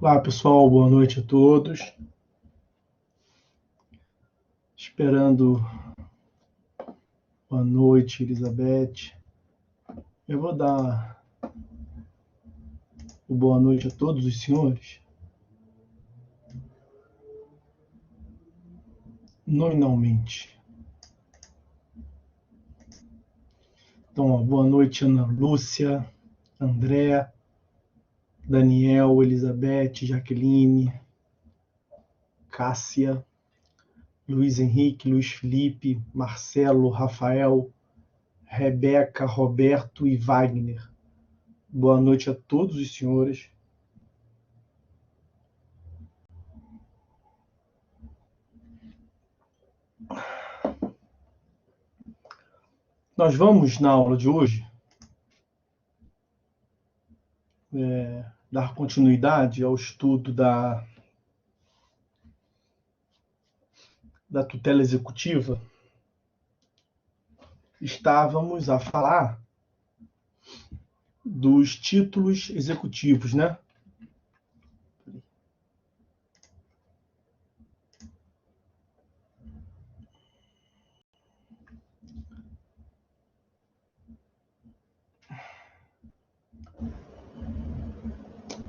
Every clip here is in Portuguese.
Olá, pessoal, boa noite a todos. Esperando. Boa noite, Elizabeth. Eu vou dar o boa noite a todos os senhores, nominalmente. Então, boa noite, Ana Lúcia, André, Daniel, Elizabeth, Jaqueline, Cássia, Luiz Henrique, Luiz Felipe, Marcelo, Rafael, Rebeca, Roberto e Wagner. Boa noite a todos os senhores. Nós vamos, na aula de hoje, dar continuidade ao estudo da tutela executiva. Estávamos a falar dos títulos executivos, né?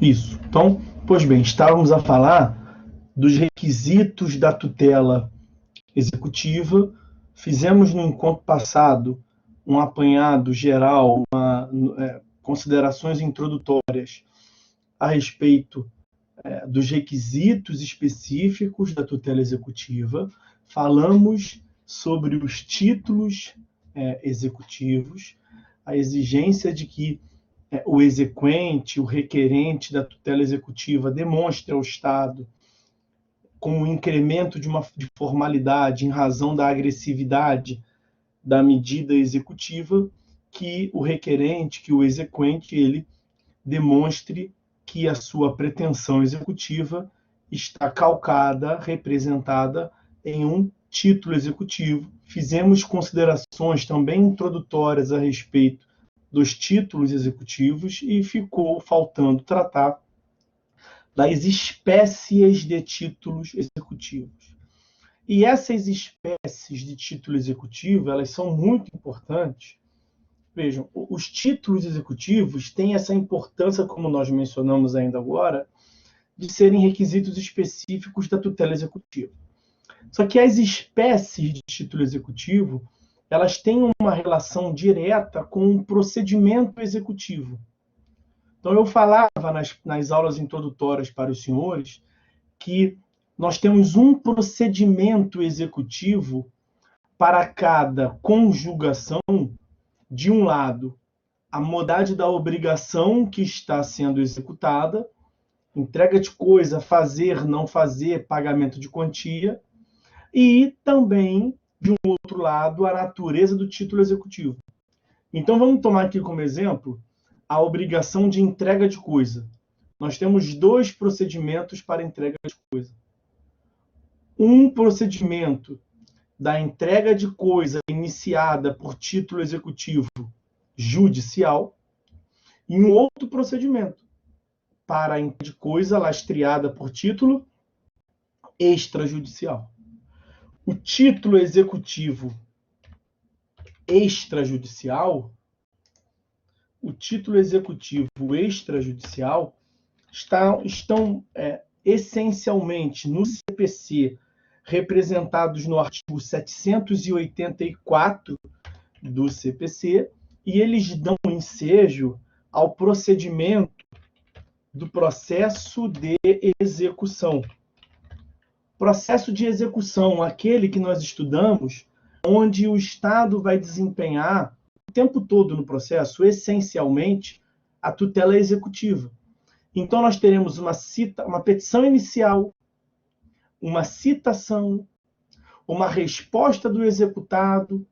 Isso. Então, pois bem, estávamos a falar dos requisitos da tutela executiva. Fizemos no encontro passado um apanhado geral, considerações introdutórias a respeito dos requisitos específicos da tutela executiva. Falamos sobre os títulos executivos, a exigência de que o exequente, o requerente da tutela executiva demonstre ao Estado, com um incremento de formalidade em razão da agressividade da medida executiva, que o requerente, que o exequente, ele demonstre que a sua pretensão executiva está calcada, representada em um título executivo. Fizemos considerações também introdutórias a respeito dos títulos executivos e ficou faltando tratar das espécies de títulos executivos. E essas espécies de título executivo, elas são muito importantes. Vejam, os títulos executivos têm essa importância, como nós mencionamos ainda agora, de serem requisitos específicos da tutela executiva. Só que as espécies de título executivo, elas têm uma relação direta com o procedimento executivo. Então, eu falava nas aulas introdutórias para os senhores que nós temos um procedimento executivo para cada conjugação. De um lado, a modalidade da obrigação que está sendo executada, entrega de coisa, fazer, não fazer, pagamento de quantia, e também, de um outro lado, a natureza do título executivo. Então, vamos tomar aqui como exemplo a obrigação de entrega de coisa. Nós temos dois procedimentos para entrega de coisa. Um procedimento da entrega de coisa iniciada por título executivo judicial e um outro procedimento para a entrega de coisa lastreada por título extrajudicial. O título executivo extrajudicial, estão essencialmente no CPC, representados no artigo 784 do CPC, e eles dão ensejo ao procedimento do processo de execução. Processo de execução, aquele que nós estudamos, onde o Estado vai desempenhar o tempo todo no processo, essencialmente, a tutela executiva. Então, nós teremos uma petição inicial, uma citação, uma resposta do executado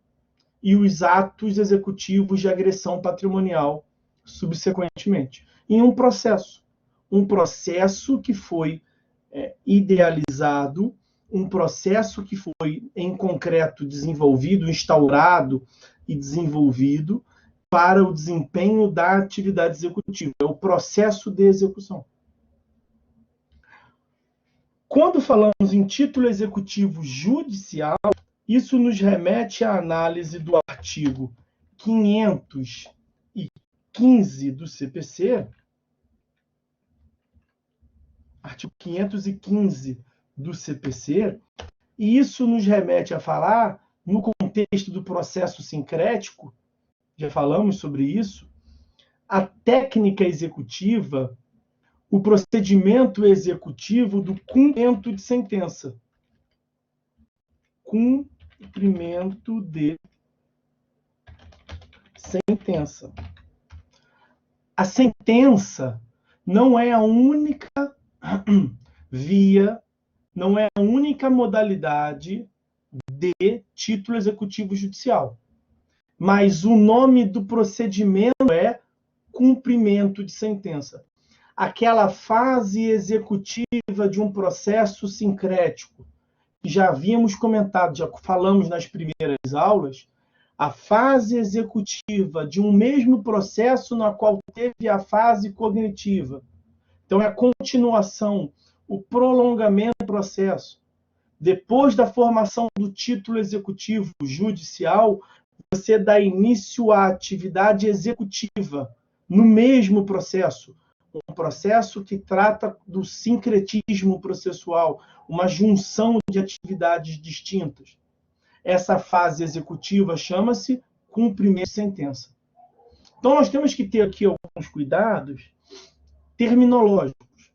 e os atos executivos de agressão patrimonial subsequentemente. Em um processo que foi idealizado, um processo que foi, em concreto, desenvolvido, instaurado e desenvolvido para o desempenho da atividade executiva. É o processo de execução. Quando falamos em título executivo judicial, isso nos remete à análise do artigo 515 do CPC, artigo 515 do CPC, e isso nos remete a falar, no contexto do processo sincrético, já falamos sobre isso, a técnica executiva, o procedimento executivo do cumprimento de sentença. Cumprimento de sentença. A sentença não é a única via, não é a única modalidade de título executivo judicial. Mas o nome do procedimento é cumprimento de sentença. Aquela fase executiva de um processo sincrético, que já havíamos comentado, já falamos nas primeiras aulas, a fase executiva de um mesmo processo na qual teve a fase cognitiva. Então, é a continuação, o prolongamento do processo. Depois da formação do título executivo judicial, você dá início à atividade executiva no mesmo processo. Um processo que trata do sincretismo processual, uma junção de atividades distintas. Essa fase executiva chama-se cumprimento de sentença. Então, nós temos que ter aqui alguns cuidados terminológicos,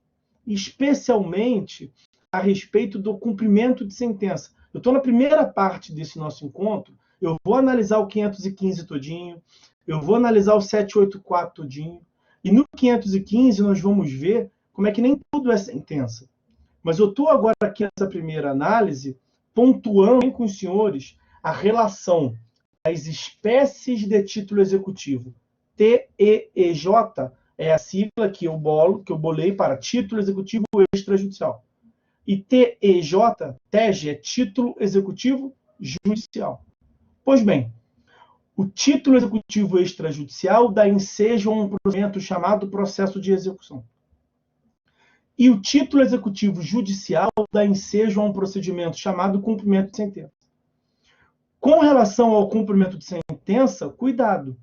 especialmente a respeito do cumprimento de sentença. Eu estou na primeira parte desse nosso encontro, eu vou analisar o 515 todinho, eu vou analisar o 784 todinho, e no 515 nós vamos ver como é que nem tudo é sentença. Mas eu estou agora aqui nessa primeira análise, pontuando com os senhores a relação das espécies de título executivo. TEEJ é a sigla que eu bolei para título executivo extrajudicial. E TEJ, TEG, é título executivo judicial. Pois bem, o título executivo extrajudicial dá ensejo a um procedimento chamado processo de execução. E o título executivo judicial dá ensejo a um procedimento chamado cumprimento de sentença. Com relação ao cumprimento de sentença, cuidado,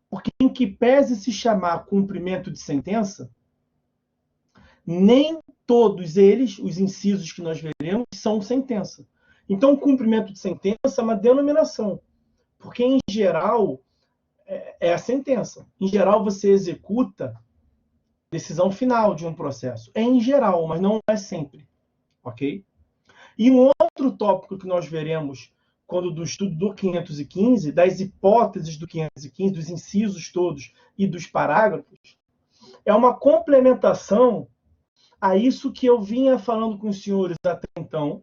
porque em que pese se chamar cumprimento de sentença, nem todos eles, os incisos que nós veremos, são sentença. Então, o cumprimento de sentença é uma denominação, porque, em geral, é a sentença. Em geral, você executa decisão final de um processo. É em geral, mas não é sempre. Ok? E um outro tópico que nós veremos quando do estudo do 515, das hipóteses do 515, dos incisos todos e dos parágrafos, é uma complementação a isso que eu vinha falando com os senhores até então,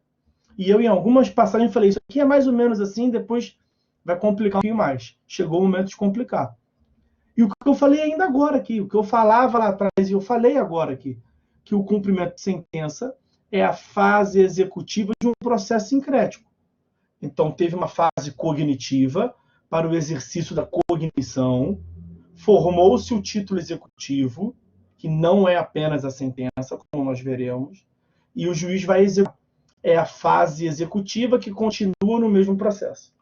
e eu em algumas passagens falei, isso aqui é mais ou menos assim, depois vai complicar um pouquinho mais. Chegou o momento de complicar. E o que eu falei ainda agora aqui, o que eu falava lá atrás e eu falei agora aqui, que o cumprimento de sentença é a fase executiva de um processo sincrético. Então, teve uma fase cognitiva para o exercício da cognição, formou-se o título executivo, que não é apenas a sentença, como nós veremos, e o juiz vai executar. É a fase executiva que continua no mesmo processo.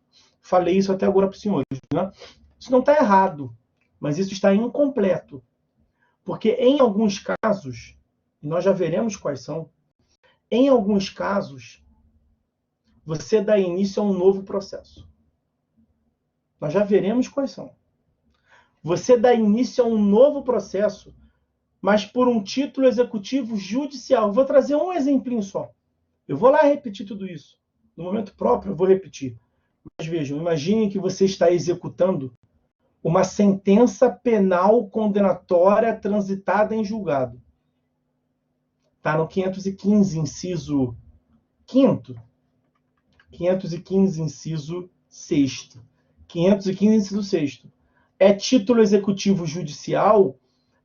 Falei isso até agora para os senhores. Né? Isso não está errado, mas isso está incompleto. Porque em alguns casos, nós já veremos quais são, em alguns casos, você dá início a um novo processo. Nós já veremos quais são. Você dá início a um novo processo, mas por um título executivo judicial. Eu vou trazer um exemplinho só. Eu vou lá repetir tudo isso. No momento próprio, eu vou repetir. Mas vejam, imaginem que você está executando uma sentença penal condenatória transitada em julgado. Está no 515, inciso 5º. 515, inciso 6º. 515, inciso 6º. É título executivo judicial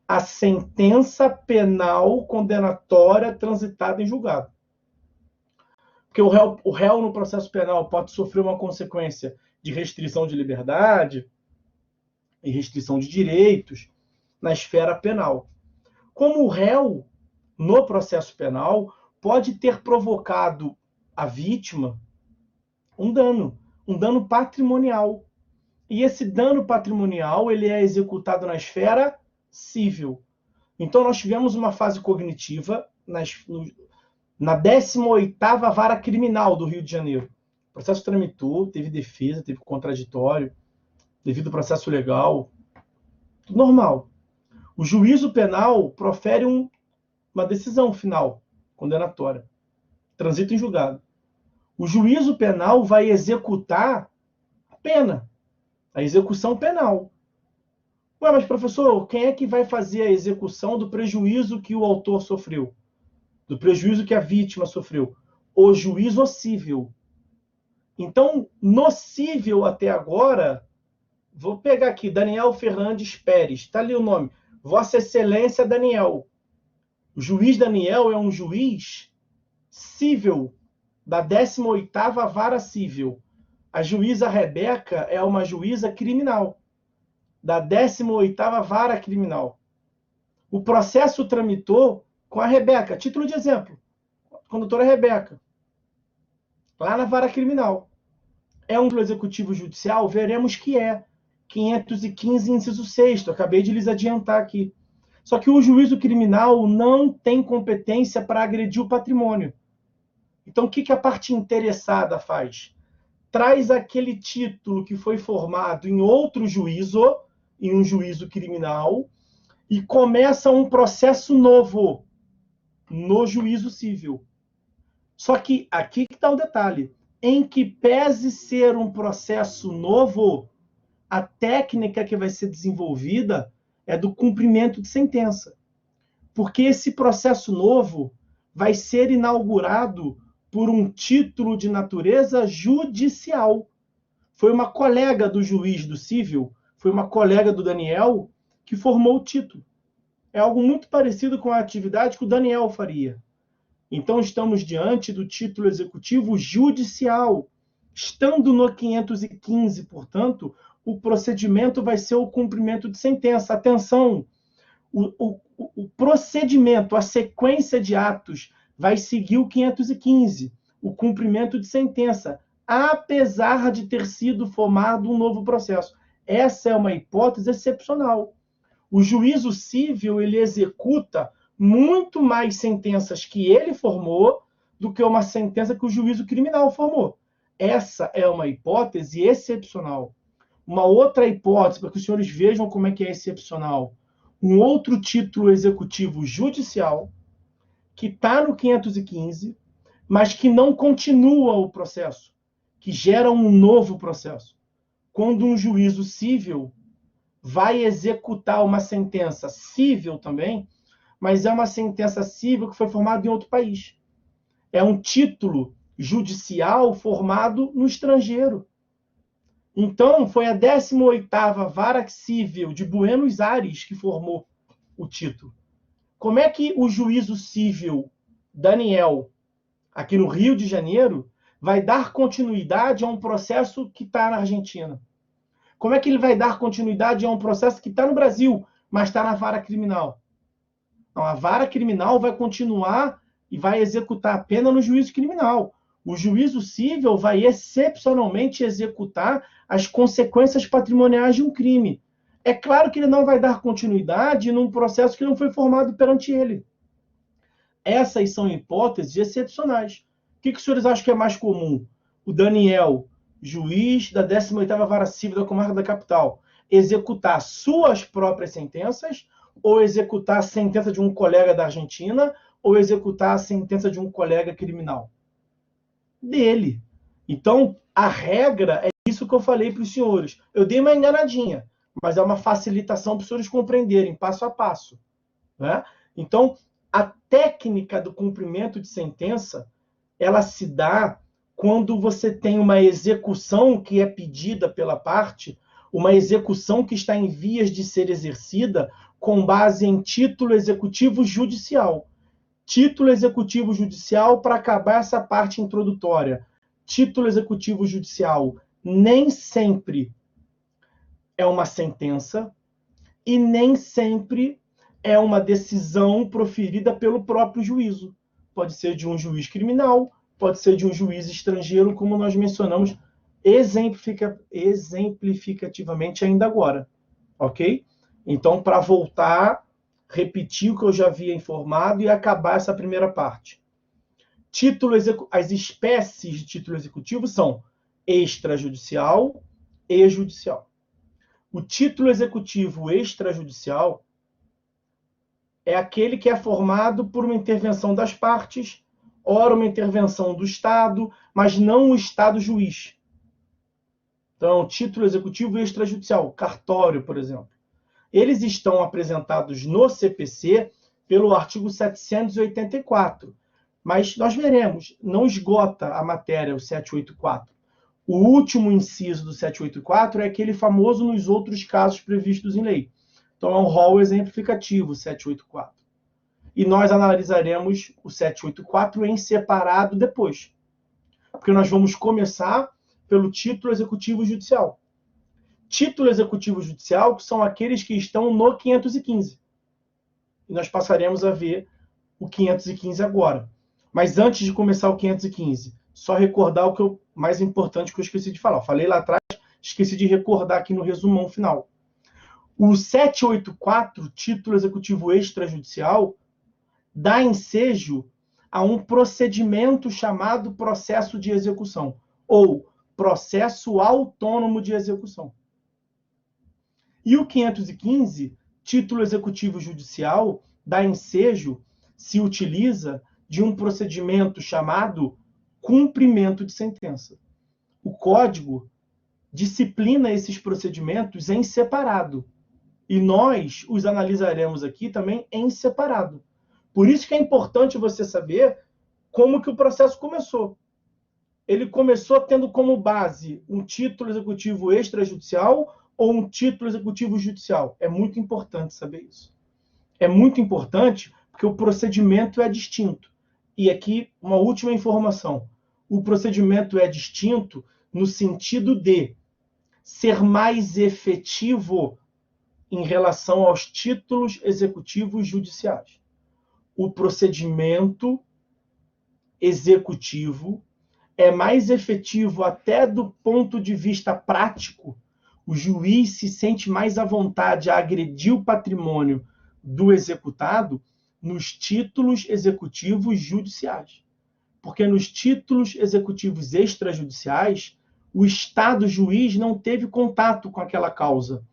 a sentença penal condenatória transitada em julgado. Porque o réu no processo penal pode sofrer uma consequência de restrição de liberdade e restrição de direitos na esfera penal. Como o réu, no processo penal, pode ter provocado à vítima um dano patrimonial. E esse dano patrimonial ele é executado na esfera civil. Então, nós tivemos uma fase cognitiva na 18ª Vara Criminal do Rio de Janeiro. O processo tramitou, teve defesa, teve contraditório, devido ao processo legal, tudo normal. O juízo penal profere uma decisão final, condenatória, transita em julgado. O juízo penal vai executar a pena, a execução penal. Ué, mas professor, quem é que vai fazer a execução do prejuízo que o autor sofreu? Do prejuízo que a vítima sofreu? O juízo civil. Então, no civil até agora, vou pegar aqui, Daniel Fernandes Pérez, está ali o nome, Vossa Excelência Daniel. O juiz Daniel é um juiz civil, da 18ª Vara Civil. A juíza Rebeca é uma juíza criminal, da 18ª Vara Criminal. O processo tramitou com a Rebeca, título de exemplo, com a doutora Rebeca, lá na Vara Criminal. É um executivo judicial? Veremos que é. 515, inciso 6º, acabei de lhes adiantar aqui. Só que o juízo criminal não tem competência para agredir o patrimônio. Então, o que a parte interessada faz? Traz aquele título que foi formado em outro juízo, em um juízo criminal, e começa um processo novo no juízo civil. Só que aqui que está o detalhe. Em que pese ser um processo novo, a técnica que vai ser desenvolvida é do cumprimento de sentença. Porque esse processo novo vai ser inaugurado por um título de natureza judicial. Foi uma colega do juiz do civil, foi uma colega do Daniel, que formou o título. É algo muito parecido com a atividade que o Daniel faria. Então, estamos diante do título executivo judicial. Estando no 515, portanto, o procedimento vai ser o cumprimento de sentença. Atenção, o procedimento, a sequência de atos vai seguir o 515, o cumprimento de sentença, apesar de ter sido formado um novo processo. Essa é uma hipótese excepcional. O juízo civil ele executa muito mais sentenças que ele formou do que uma sentença que o juízo criminal formou. Essa é uma hipótese excepcional. Uma outra hipótese, para que os senhores vejam como é que é excepcional, um outro título executivo judicial que está no 515, mas que não continua o processo, que gera um novo processo. Quando um juízo civil vai executar uma sentença civil também, mas é uma sentença civil que foi formada em outro país. É um título judicial formado no estrangeiro. Então, foi a 18ª Vara Civil de Buenos Aires que formou o título. Como é que o juízo civil Daniel, aqui no Rio de Janeiro, vai dar continuidade a um processo que está na Argentina? Como é que ele vai dar continuidade a um processo que está no Brasil, mas está na vara criminal? Então, a vara criminal vai continuar e vai executar a pena no juízo criminal. O juízo civil vai excepcionalmente executar as consequências patrimoniais de um crime. É claro que ele não vai dar continuidade num processo que não foi formado perante ele. Essas são hipóteses excepcionais. O que os senhores acham que é mais comum? O Daniel, juiz da 18ª Vara Civil da Comarca da Capital, executar suas próprias sentenças, ou executar a sentença de um colega da Argentina, ou executar a sentença de um colega criminal? Dele. Então, a regra é isso que eu falei para os senhores. Eu dei uma enganadinha, mas é uma facilitação para os senhores compreenderem, passo a passo. Né? Então, a técnica do cumprimento de sentença, ela se dá quando você tem uma execução que é pedida pela parte, uma execução que está em vias de ser exercida com base em título executivo judicial. Título executivo judicial, para acabar essa parte introdutória. Título executivo judicial nem sempre é uma sentença e nem sempre é uma decisão proferida pelo próprio juízo. pode ser de um juiz criminal, pode ser de um juiz estrangeiro, como nós mencionamos exemplificativamente ainda agora, ok? Então, para voltar, repetir o que eu já havia informado e acabar essa primeira parte. As espécies de título executivo são extrajudicial e judicial. O título executivo extrajudicial é aquele que é formado por uma intervenção das partes, ora uma intervenção do Estado, mas não o Estado juiz. Então, título executivo extrajudicial, cartório, por exemplo. Eles estão apresentados no CPC pelo artigo 784, mas nós veremos, não esgota a matéria, o 784. O último inciso do 784 é aquele famoso nos outros casos previstos em lei. Então, é um rol exemplificativo, o 784. E nós analisaremos o 784 em separado depois. Porque nós vamos começar pelo título executivo judicial. Título executivo judicial que são aqueles que estão no 515. E nós passaremos a ver o 515 agora. Mas antes de começar o 515, só recordar o que mais importante que eu esqueci de falar. Eu falei lá atrás, esqueci de recordar aqui no resumão final. O 784, título executivo extrajudicial, dá ensejo a um procedimento chamado processo de execução, ou processo autônomo de execução. E o 515, título executivo judicial, dá ensejo, se utiliza de um procedimento chamado cumprimento de sentença. O Código disciplina esses procedimentos em separado. E nós os analisaremos aqui também em separado. Por isso que é importante você saber como que o processo começou. Ele começou tendo como base um título executivo extrajudicial ou um título executivo judicial. É muito importante saber isso. É muito importante porque o procedimento é distinto. E aqui, uma última informação. O procedimento é distinto no sentido de ser mais efetivo em relação aos títulos executivos judiciais. O procedimento executivo é mais efetivo até do ponto de vista prático. O juiz se sente mais à vontade a agredir o patrimônio do executado nos títulos executivos judiciais. Porque nos títulos executivos extrajudiciais, o Estado juiz não teve contato com aquela causa,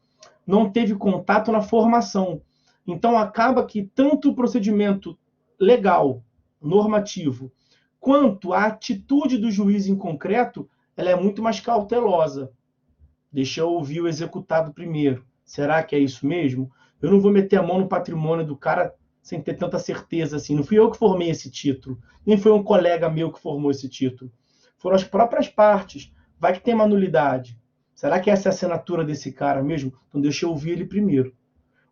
não teve contato na formação. Então, acaba que tanto o procedimento legal, normativo, quanto a atitude do juiz em concreto, ela é muito mais cautelosa. Deixa eu ouvir o executado primeiro. Será que é isso mesmo? Eu não vou meter a mão no patrimônio do cara sem ter tanta certeza assim. Não fui eu que formei esse título, nem foi um colega meu que formou esse título. Foram as próprias partes. Vai que tem uma nulidade. Será que essa é a assinatura desse cara mesmo? Então deixa eu ouvir ele primeiro.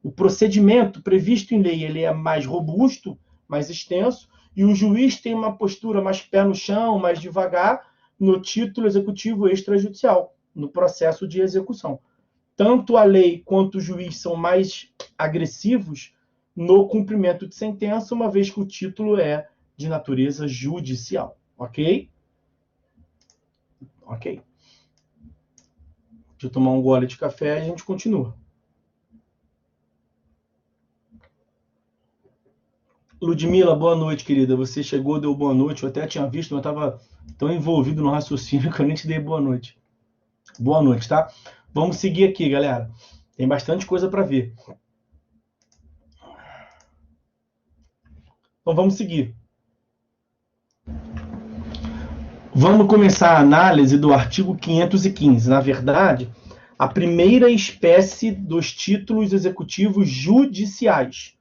O procedimento previsto em lei ele é mais robusto, mais extenso, e o juiz tem uma postura mais pé no chão, mais devagar, no título executivo extrajudicial, no processo de execução. Tanto a lei quanto o juiz são mais agressivos no cumprimento de sentença, uma vez que o título é de natureza judicial. Ok? Ok. Deixa eu tomar um gole de café e a gente continua. Ludmila, boa noite, querida. Você chegou, deu boa noite. Eu até tinha visto, mas eu estava tão envolvido no raciocínio que eu nem te dei boa noite. Boa noite, tá? Vamos seguir aqui, galera. Tem bastante coisa para ver. Então, vamos seguir. Vamos começar a análise do artigo 515. Na verdade, a primeira espécie dos títulos executivos judiciais.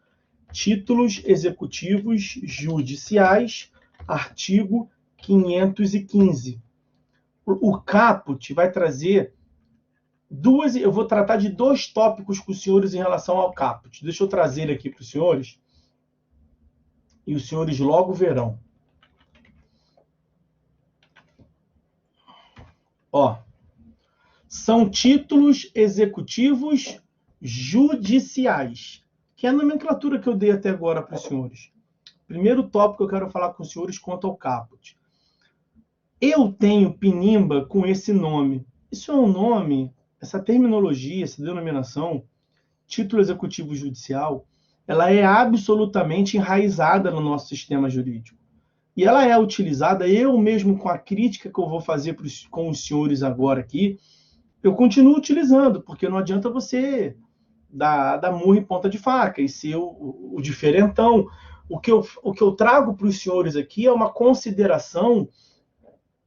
Títulos executivos judiciais, artigo 515. O caput vai trazer eu vou tratar de dois tópicos com os senhores em relação ao caput. Deixa eu trazer aqui para os senhores, e os senhores logo verão. Ó, são títulos executivos judiciais, que é a nomenclatura que eu dei até agora para os senhores. Primeiro tópico que eu quero falar com os senhores quanto ao caput. Eu tenho pinimba com esse nome. Isso é um nome, essa terminologia, essa denominação, título executivo judicial, ela é absolutamente enraizada no nosso sistema jurídico. E ela é utilizada, eu mesmo com a crítica que eu vou fazer com os senhores agora aqui, eu continuo utilizando, porque não adianta você dar murro em ponta de faca e ser o diferentão. O que eu trago para os senhores aqui é uma consideração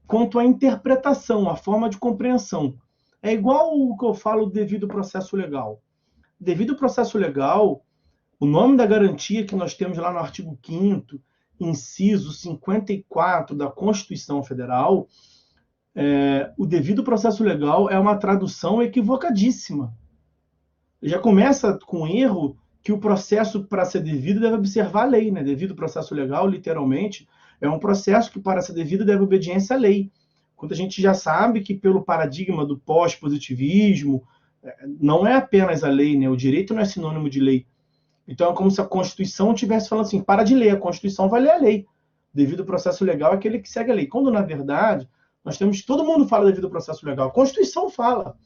quanto à interpretação, à forma de compreensão. É igual o que eu falo do devido processo legal. Devido processo legal, o nome da garantia que nós temos lá no artigo 5º, inciso 54 da Constituição Federal, o devido processo legal é uma tradução equivocadíssima. Já começa com erro que o processo, para ser devido, deve observar a lei, né? Devido processo legal, literalmente, é um processo que, para ser devido, deve obediência à lei. Quando a gente já sabe que, pelo paradigma do pós-positivismo, não é apenas a lei, né? O direito não é sinônimo de lei. Então, é como se a Constituição estivesse falando assim, para de ler, a Constituição vai ler a lei. Devido processo legal é aquele que segue a lei. Quando, na verdade, nós temos... Todo mundo fala devido processo legal. A Constituição fala.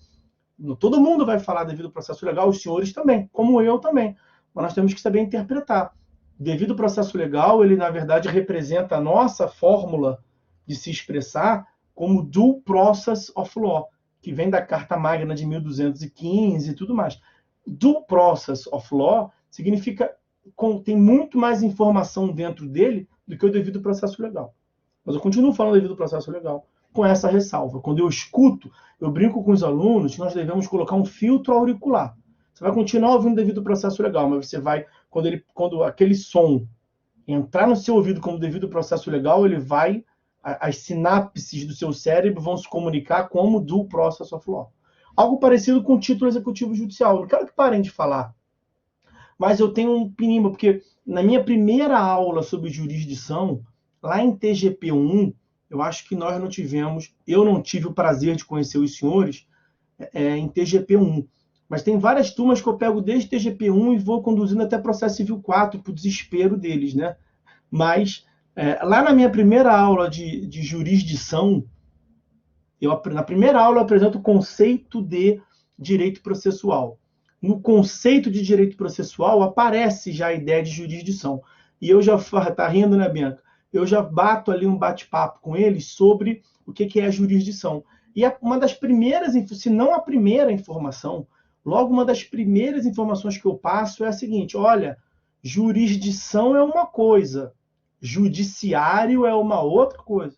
Todo mundo vai falar devido processo legal, os senhores também, como eu também. Mas nós temos que saber interpretar. Devido processo legal, ele, na verdade, representa a nossa fórmula de se expressar como due process of law, que vem da Carta Magna de 1215 e tudo mais. Due process of law significa tem muito mais informação dentro dele do que o devido processo legal. Mas eu continuo falando devido processo legal, com essa ressalva. Quando eu escuto, eu brinco com os alunos que nós devemos colocar um filtro auricular. Você vai continuar ouvindo devido processo legal, mas você vai, quando aquele som entrar no seu ouvido como devido processo legal, ele vai, as sinapses do seu cérebro vão se comunicar como due process of law. Algo parecido com o título executivo judicial. Não quero que parem de falar, mas eu tenho um pinimba, porque na minha primeira aula sobre jurisdição, lá em TGP1, eu acho que nós não tivemos, eu não tive o prazer de conhecer os senhores em TGP1. Mas tem várias turmas que eu pego desde TGP1 e vou conduzindo até processo civil 4, para o desespero deles, né? Mas lá na minha primeira aula de jurisdição, na primeira aula eu apresento o conceito de direito processual. No conceito de direito processual aparece já a ideia de jurisdição. E eu já, tá rindo, né, Bianca? Eu já bato ali um bate-papo com eles sobre o que é a jurisdição. E uma das primeiras, se não a primeira informação, logo uma das primeiras informações que eu passo é a seguinte: olha, jurisdição é uma coisa, judiciário é uma outra coisa.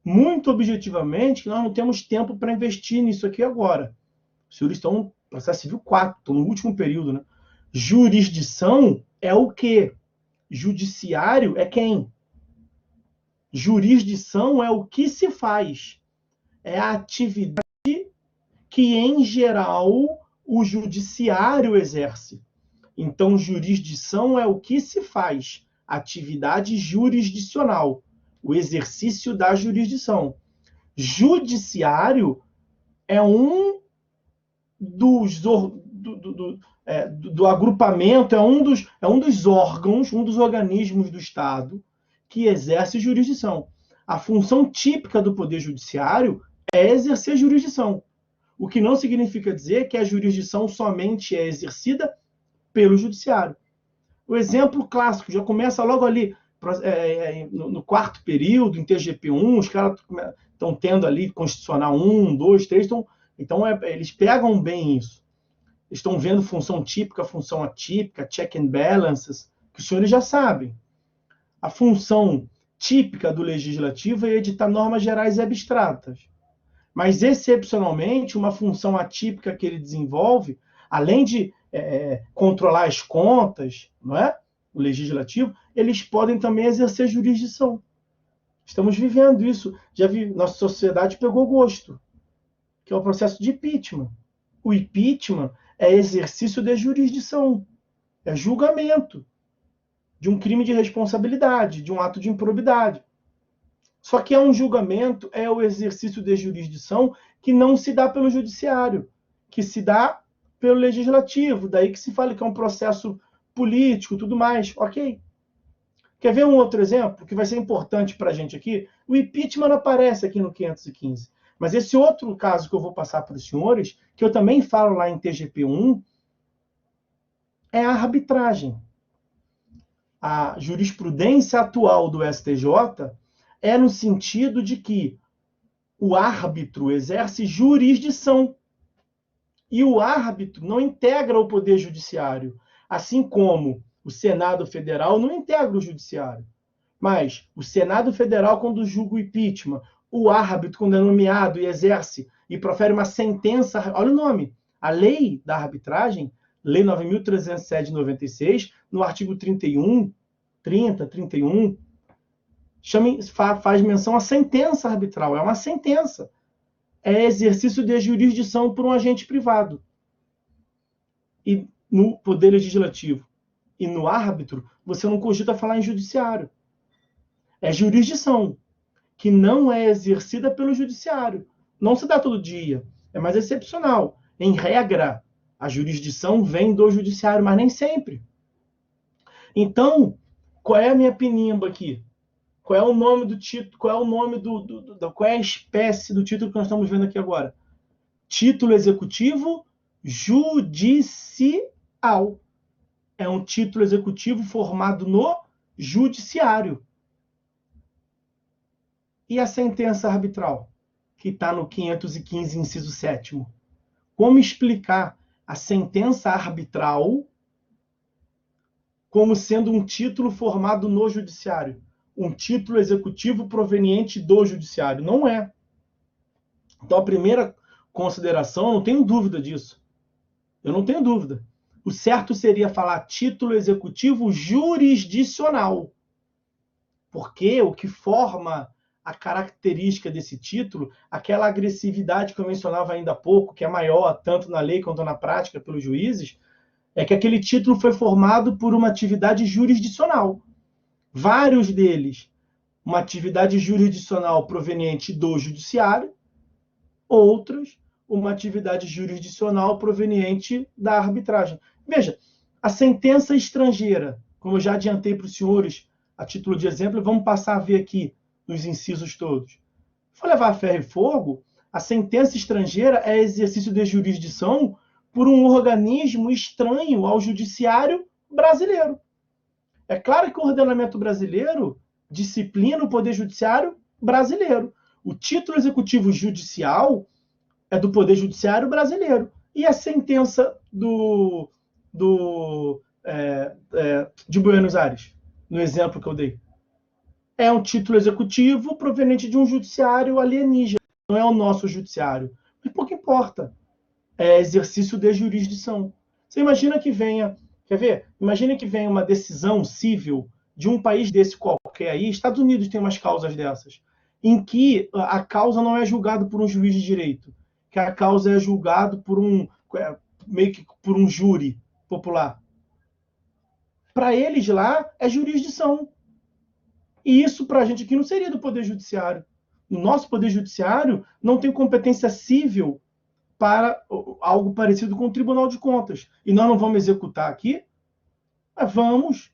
Muito objetivamente, nós não temos tempo para investir nisso aqui agora. Os senhores estão no processo civil 4, estão no último período, né? Jurisdição é o quê? Judiciário é quem? Jurisdição é o que se faz. É a atividade que, em geral, o judiciário exerce. Então, jurisdição é o que se faz. Atividade jurisdicional. O exercício da jurisdição. Judiciário é um do agrupamento, é um dos órgãos, um dos organismos do Estado que exerce jurisdição. A função típica do Poder Judiciário é exercer jurisdição. O que não significa dizer que a jurisdição somente é exercida pelo Judiciário. O exemplo clássico já começa logo ali, no quarto período, em TGP1, os caras estão tendo ali Constitucional 1, 2, 3, então eles pegam bem isso. Estão vendo função típica, função atípica, check and balances, que os senhores já sabem. A função típica do legislativo é editar normas gerais e abstratas. Mas, excepcionalmente, uma função atípica que ele desenvolve, além de controlar as contas, não é? O legislativo, eles podem também exercer jurisdição. Estamos vivendo isso. Nossa sociedade pegou gosto, que é o processo de impeachment. O impeachment é exercício de jurisdição, é julgamento de um crime de responsabilidade, de um ato de improbidade. Só que é um julgamento, é o exercício de jurisdição que não se dá pelo judiciário, que se dá pelo legislativo. Daí que se fala que é um processo político, tudo mais. Ok. Quer ver um outro exemplo que vai ser importante para a gente aqui? O impeachment aparece aqui no 515. Mas esse outro caso que eu vou passar para os senhores, que eu também falo lá em TGP1, é a arbitragem. A jurisprudência atual do STJ é no sentido de que o árbitro exerce jurisdição e o árbitro não integra o Poder Judiciário, assim como o Senado Federal não integra o Judiciário. Mas o Senado Federal, quando julga o impeachment, o árbitro, quando é nomeado e exerce e profere uma sentença, olha o nome, a lei da arbitragem, Lei 9.307 de 96, no artigo 31, 30, 31, faz menção à sentença arbitral, é uma sentença. É exercício de jurisdição por um agente privado. E no Poder Legislativo e no árbitro, você não cogita falar em judiciário. É jurisdição, que não é exercida pelo judiciário. Não se dá todo dia, é mais excepcional. Em regra, a jurisdição vem do judiciário, mas nem sempre. Então, qual é a minha pinimba aqui? Qual é o nome do título? Qual é o nome qual é a espécie do título que nós estamos vendo aqui agora? Título executivo judicial. É um título executivo formado no judiciário. E a sentença arbitral, que está no 515, inciso 7º? Como explicar a sentença arbitral como sendo um título formado no judiciário? Um título executivo proveniente do judiciário? Não é. Então, a primeira consideração, eu não tenho dúvida disso. Eu não tenho dúvida. O certo seria falar título executivo jurisdicional. Porque o que forma a característica desse título, aquela agressividade que eu mencionava ainda há pouco, que é maior tanto na lei quanto na prática pelos juízes, é que aquele título foi formado por uma atividade jurisdicional. Vários deles, uma atividade jurisdicional proveniente do judiciário, outros, uma atividade jurisdicional proveniente da arbitragem. Veja, a sentença estrangeira, como eu já adiantei para os senhores, a título de exemplo, vamos passar a ver aqui nos incisos todos. Se for levar a ferro e fogo, a sentença estrangeira é exercício de jurisdição por um organismo estranho ao judiciário brasileiro. É claro que o ordenamento brasileiro disciplina o Poder Judiciário brasileiro. O título executivo judicial é do Poder Judiciário brasileiro. E a sentença de Buenos Aires, no exemplo que eu dei? É um título executivo proveniente de um judiciário alienígena. Não é o nosso judiciário. Mas pouco importa. É exercício de jurisdição. Você imagina que venha... Quer ver? Imagina que venha uma decisão civil de um país desse qualquer aí, Estados Unidos tem umas causas dessas, em que a causa não é julgada por um juiz de direito, que a causa é julgada por meio que por um júri popular. Para eles lá é jurisdição. E isso para a gente aqui não seria do Poder Judiciário. O nosso Poder Judiciário não tem competência civil para algo parecido com o Tribunal de Contas. E nós não vamos executar aqui? Vamos,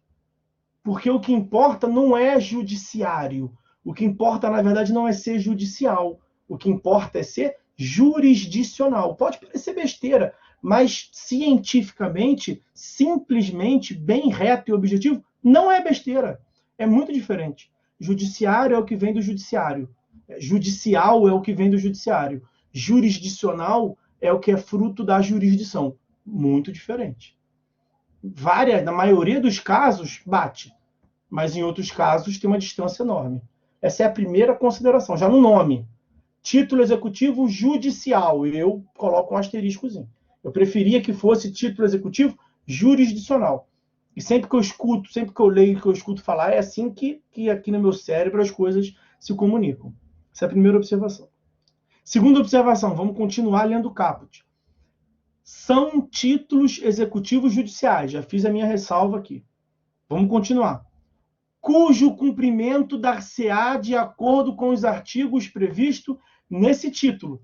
porque o que importa não é judiciário. O que importa, na verdade, não é ser judicial. O que importa é ser jurisdicional. Pode parecer besteira, mas cientificamente, simplesmente, bem reto e objetivo, não é besteira. É muito diferente. Judiciário é o que vem do judiciário. Judicial é o que vem do judiciário. Jurisdicional é o que é fruto da jurisdição. Muito diferente. Na maioria dos casos, bate. Mas em outros casos tem uma distância enorme. Essa é a primeira consideração. Já no nome. Título executivo judicial. Eu coloco um asteriscozinho. Eu preferia que fosse título executivo jurisdicional. E sempre que eu escuto, sempre que eu leio, que eu escuto falar, é assim que aqui no meu cérebro as coisas se comunicam. Essa é a primeira observação. Segunda observação, vamos continuar lendo o caput. São títulos executivos judiciais. Já fiz a minha ressalva aqui. Vamos continuar. Cujo cumprimento dar-se-á de acordo com os artigos previstos nesse título.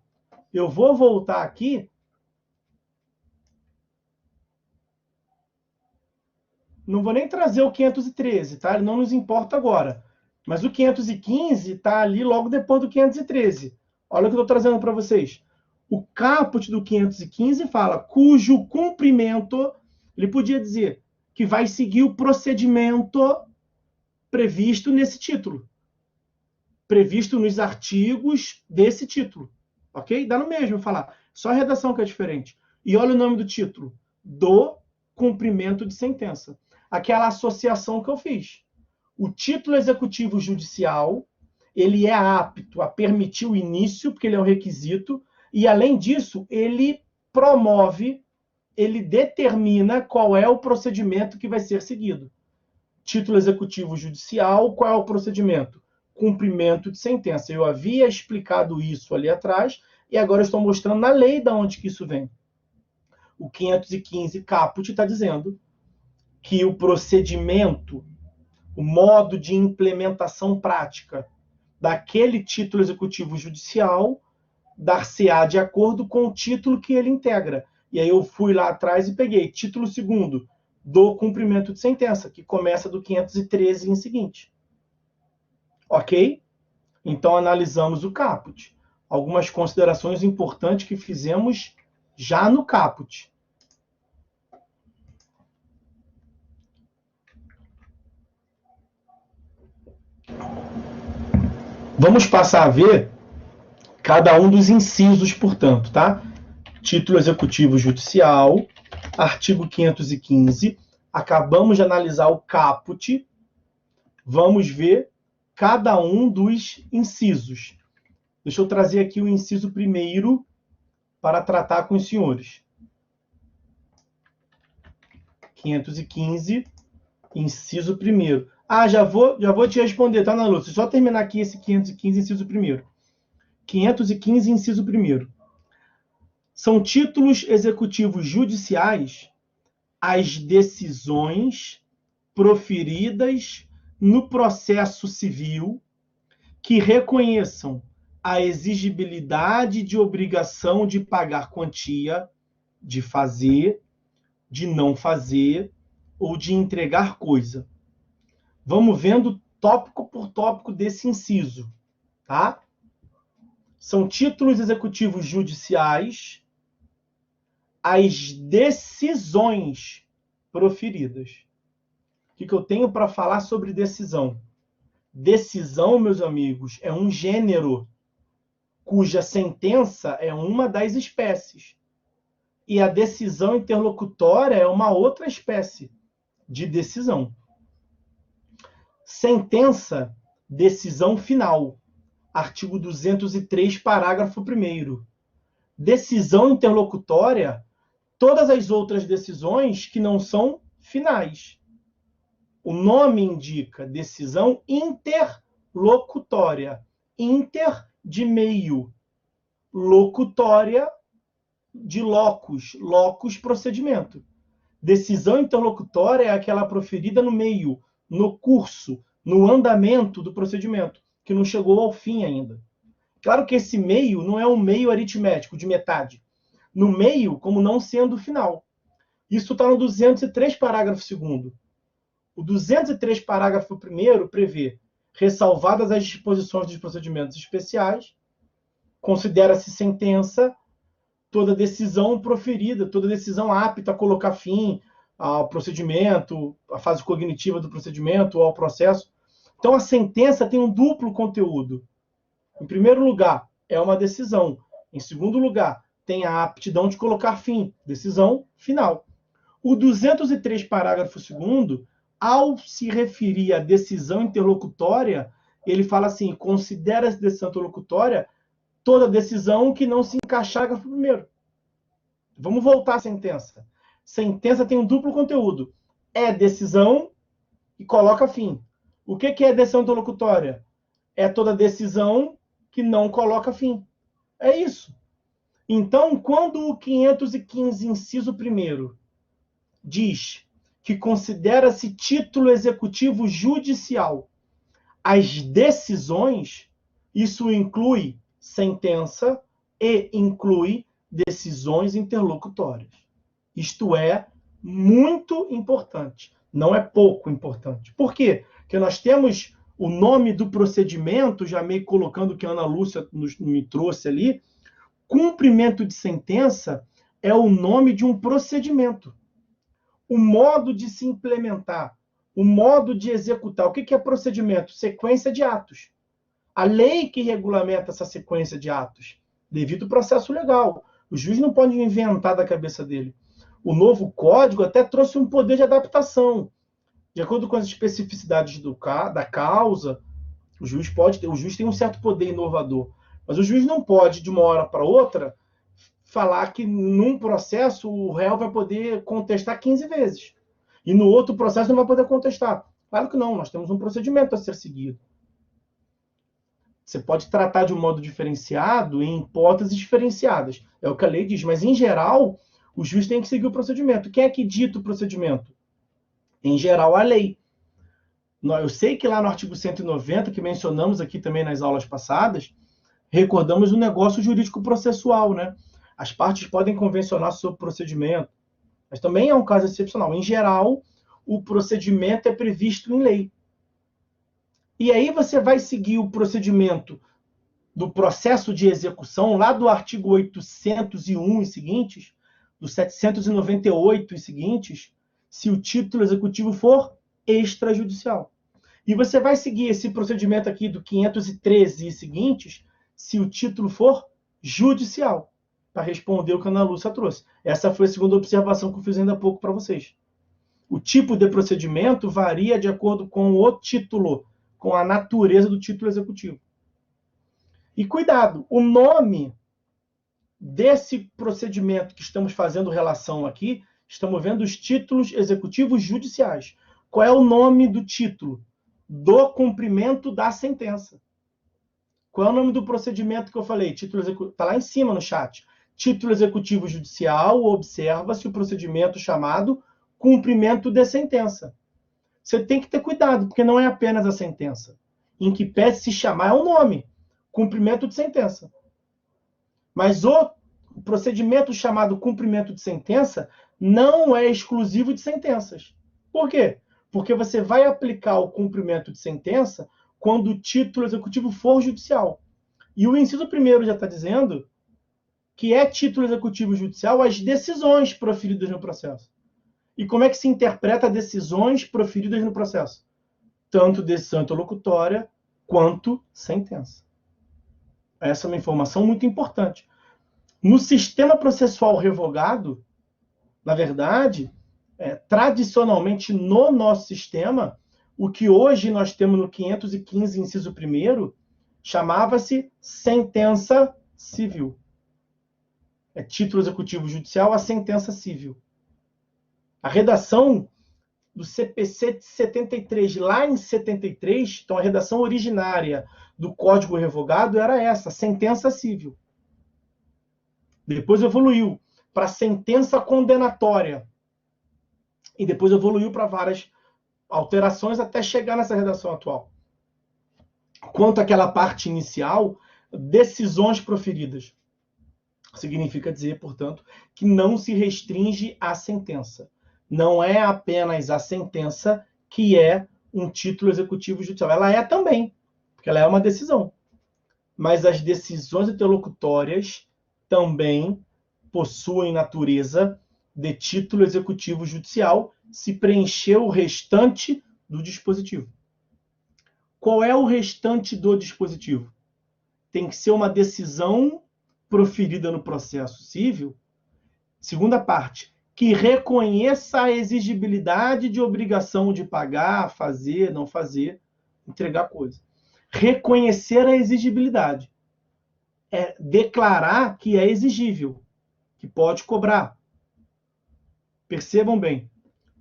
Eu vou voltar aqui não vou nem trazer o 513, tá? Ele não nos importa agora. Mas o 515 está ali logo depois do 513. Olha o que eu estou trazendo para vocês. O caput do 515 fala cujo cumprimento, ele podia dizer que vai seguir o procedimento previsto nesse título. Previsto nos artigos desse título. Ok? Dá no mesmo falar. Só a redação que é diferente. E olha o nome do título. Do cumprimento de sentença. Aquela associação que eu fiz. O título executivo judicial, ele é apto a permitir o início, porque ele é um requisito, e, além disso, ele promove, ele determina qual é o procedimento que vai ser seguido. Título executivo judicial, qual é o procedimento? Cumprimento de sentença. Eu havia explicado isso ali atrás, e agora eu estou mostrando na lei de onde que isso vem. O 515 caput está dizendo que o procedimento, o modo de implementação prática daquele título executivo judicial dar-se-á de acordo com o título que ele integra. E aí eu fui lá atrás e peguei título segundo do cumprimento de sentença, que começa do 513 em seguinte. Ok? Então analisamos o caput. Algumas considerações importantes que fizemos já no caput. Vamos passar a ver cada um dos incisos, portanto, tá? Título executivo judicial, artigo 515. Acabamos de analisar o caput. Vamos ver cada um dos incisos. Deixa eu trazer aqui o inciso primeiro para tratar com os senhores. 515, inciso primeiro. Ah, já vou te responder, tá, Ana Lúcia? Só terminar aqui esse 515, inciso primeiro. 515, inciso primeiro. São títulos executivos judiciais as decisões proferidas no processo civil que reconheçam a exigibilidade de obrigação de pagar quantia, de fazer, de não fazer ou de entregar coisa. Vamos vendo tópico por tópico desse inciso, tá? São títulos executivos judiciais as decisões proferidas. O que eu tenho para falar sobre decisão? Decisão, meus amigos, é um gênero cuja sentença é uma das espécies. E a decisão interlocutória é uma outra espécie de decisão. Sentença, decisão final. Artigo 203, parágrafo 1º. Decisão interlocutória, todas as outras decisões que não são finais. O nome indica decisão interlocutória. Inter de meio. Locutória de locus. Locus, procedimento. Decisão interlocutória é aquela proferida no meio, no curso, no andamento do procedimento, que não chegou ao fim ainda. Claro que esse meio não é um meio aritmético de metade. No meio, como não sendo o final. Isso está no 203, parágrafo 2º. O 203, parágrafo 1º, prevê, ressalvadas as disposições dos procedimentos especiais, considera-se sentença toda decisão proferida, toda decisão apta a colocar fim ao procedimento, à fase cognitiva do procedimento ou ao processo. Então, a sentença tem um duplo conteúdo. Em primeiro lugar, é uma decisão. Em segundo lugar, tem a aptidão de colocar fim, decisão final. O 203, parágrafo 2º, ao se referir à decisão interlocutória, ele fala assim, considera-se decisão interlocutória toda decisão que não se encaixar no primeiro. Vamos voltar à sentença. Sentença tem um duplo conteúdo. É decisão e coloca fim. O que é decisão interlocutória? É toda decisão que não coloca fim. É isso. Então, quando o 515, inciso 1º, diz que considera-se título executivo judicial as decisões, isso inclui sentença e inclui decisões interlocutórias. Isto é muito importante. Não é pouco importante. Por quê? Porque nós temos o nome do procedimento, já meio colocando o que a Ana Lúcia me trouxe ali. Cumprimento de sentença é o nome de um procedimento. O modo de se implementar, o modo de executar. O que é procedimento? Sequência de atos. A lei que regulamenta essa sequência de atos, devido ao processo legal. O juiz não pode inventar da cabeça dele. O novo código até trouxe um poder de adaptação. De acordo com as especificidades da causa, o juiz tem um certo poder inovador. Mas o juiz não pode, de uma hora para outra, falar que num processo o réu vai poder contestar 15 vezes. E no outro processo não vai poder contestar. Claro que não, nós temos um procedimento a ser seguido. Você pode tratar de um modo diferenciado em hipóteses diferenciadas. É o que a lei diz. Mas, em geral, o juiz tem que seguir o procedimento. Quem é que dita o procedimento? Em geral, a lei. Eu sei que lá no artigo 190, que mencionamos aqui também nas aulas passadas, recordamos o negócio jurídico processual, né? As partes podem convencionar sobre o procedimento, mas também é um caso excepcional. Em geral, o procedimento é previsto em lei. E aí você vai seguir o procedimento do processo de execução, lá do artigo 801 e seguintes, do 798 e seguintes, se o título executivo for extrajudicial. E você vai seguir esse procedimento aqui do 513 e seguintes, se o título for judicial, para responder o que a Ana Lúcia trouxe. Essa foi a segunda observação que eu fiz ainda há pouco para vocês. O tipo de procedimento varia de acordo com o título, com a natureza do título executivo. E cuidado, o nome desse procedimento que estamos fazendo relação aqui, estamos vendo os títulos executivos judiciais. Qual é o nome do título? Do cumprimento da sentença. Qual é o nome do procedimento que eu falei? Título executivo, está lá em cima no chat. Título executivo judicial, observa-se o procedimento chamado cumprimento de sentença. Você tem que ter cuidado, porque não é apenas a sentença. Em que pese se chamar é o nome, cumprimento de sentença. Mas o procedimento chamado cumprimento de sentença não é exclusivo de sentenças. Por quê? Porque você vai aplicar o cumprimento de sentença quando o título executivo for judicial. E o inciso 1º já está dizendo que é título executivo judicial as decisões proferidas no processo. E como é que se interpreta decisões proferidas no processo? Tanto decisão interlocutória quanto sentença. Essa é uma informação muito importante. No sistema processual revogado, na verdade, tradicionalmente no nosso sistema, o que hoje nós temos no 515, inciso 1º, chamava-se sentença civil. É título executivo judicial, a sentença civil. A redação do CPC de 73, lá em 73, então a redação originária do Código Revogado era essa, sentença civil. Depois evoluiu para sentença condenatória. E depois evoluiu para várias alterações até chegar nessa redação atual. Quanto àquela parte inicial, decisões proferidas. Significa dizer, portanto, que não se restringe à sentença. Não é apenas a sentença que é um título executivo judicial. Ela é também, porque ela é uma decisão. Mas as decisões interlocutórias também possuem natureza de título executivo judicial se preencher o restante do dispositivo. Qual é o restante do dispositivo? Tem que ser uma decisão proferida no processo civil, segunda parte, que reconheça a exigibilidade de obrigação de pagar, fazer, não fazer, entregar coisa. Reconhecer a exigibilidade. É declarar que é exigível, que pode cobrar. Percebam bem,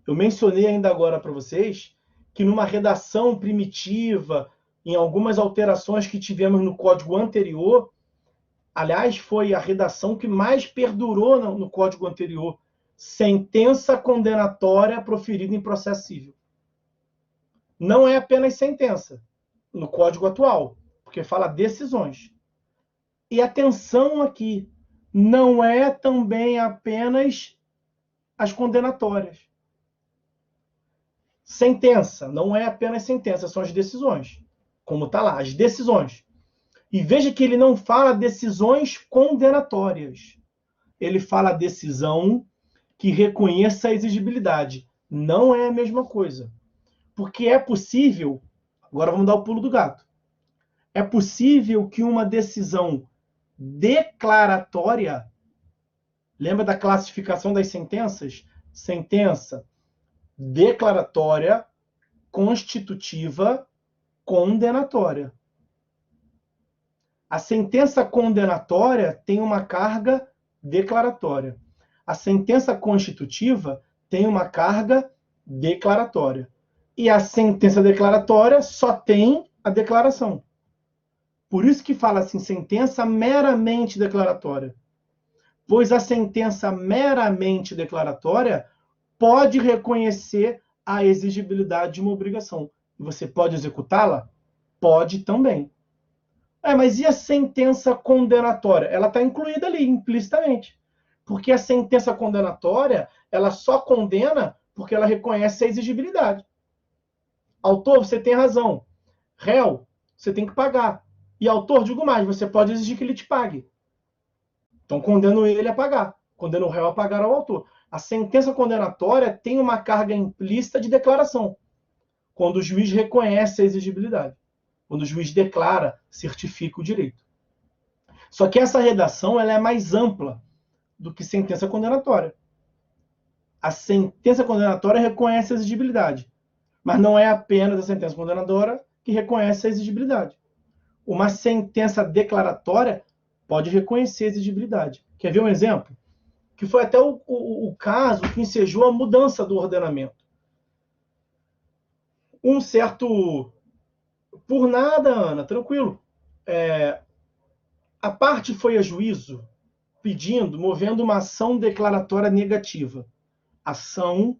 eu mencionei ainda agora para vocês que numa redação primitiva, em algumas alterações que tivemos no código anterior, aliás, foi a redação que mais perdurou no código anterior, sentença condenatória proferida em processo civil. Não é apenas sentença no código atual, porque fala decisões. E atenção aqui, não é também apenas as condenatórias. Sentença, não é apenas sentença, são as decisões. Como está lá, as decisões. E veja que ele não fala decisões condenatórias. Ele fala decisão que reconheça a exigibilidade. Não é a mesma coisa. Porque é possível, agora vamos dar o pulo do gato, é possível que uma decisão declaratória, lembra da classificação das sentenças? Sentença declaratória, constitutiva, condenatória. A sentença condenatória tem uma carga declaratória. A sentença constitutiva tem uma carga declaratória. E a sentença declaratória só tem a declaração. Por isso que fala assim, sentença meramente declaratória. Pois a sentença meramente declaratória pode reconhecer a exigibilidade de uma obrigação. E você pode executá-la? Pode também. Mas e a sentença condenatória? Ela está incluída ali, implicitamente. Porque a sentença condenatória, ela só condena porque ela reconhece a exigibilidade. Autor, você tem razão. Réu, você tem que pagar. E autor, digo mais, você pode exigir que ele te pague. Então, condeno ele a pagar. Condeno o réu a pagar ao autor. A sentença condenatória tem uma carga implícita de declaração, quando o juiz reconhece a exigibilidade, quando o juiz declara, certifica o direito. Só que essa redação ela é mais ampla do que sentença condenatória. A sentença condenatória reconhece a exigibilidade, mas não é apenas a sentença condenatória que reconhece a exigibilidade. Uma sentença declaratória pode reconhecer a exigibilidade. Quer ver um exemplo? Que foi até o caso que ensejou a mudança do ordenamento. Um certo... Por nada, Ana, tranquilo. A parte foi a juízo movendo uma ação declaratória negativa. Ação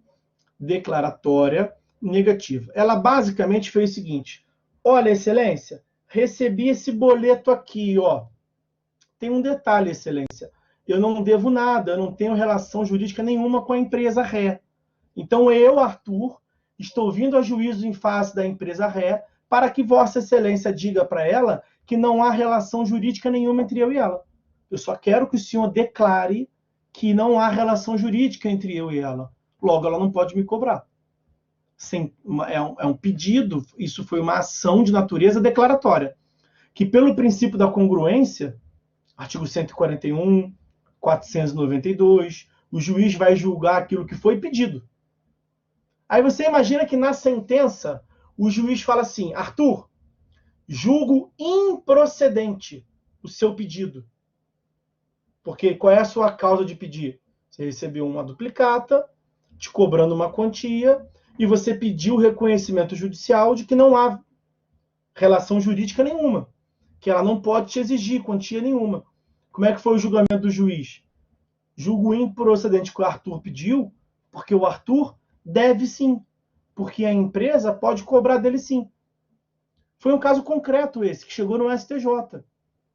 declaratória negativa. Ela basicamente fez o seguinte: olha, excelência, recebi esse boleto aqui, ó. Tem um detalhe, excelência. Eu não devo nada, eu não tenho relação jurídica nenhuma com a empresa ré. Então eu, Arthur, estou vindo a juízo em face da empresa ré para que Vossa Excelência diga para ela que não há relação jurídica nenhuma entre eu e ela. Eu só quero que o senhor declare que não há relação jurídica entre eu e ela. Logo, ela não pode me cobrar. É um pedido, isso foi uma ação de natureza declaratória, que pelo princípio da congruência, artigo 141, 492, o juiz vai julgar aquilo que foi pedido. Aí você imagina que na sentença o juiz fala assim: Arthur, julgo improcedente o seu pedido. Porque qual é a sua causa de pedir? Você recebeu uma duplicata, te cobrando uma quantia, e você pediu o reconhecimento judicial de que não há relação jurídica nenhuma, que ela não pode te exigir quantia nenhuma. Como é que foi o julgamento do juiz? Julgo improcedente que o Arthur pediu, porque o Arthur deve sim, porque a empresa pode cobrar dele sim. Foi um caso concreto esse, que chegou no STJ.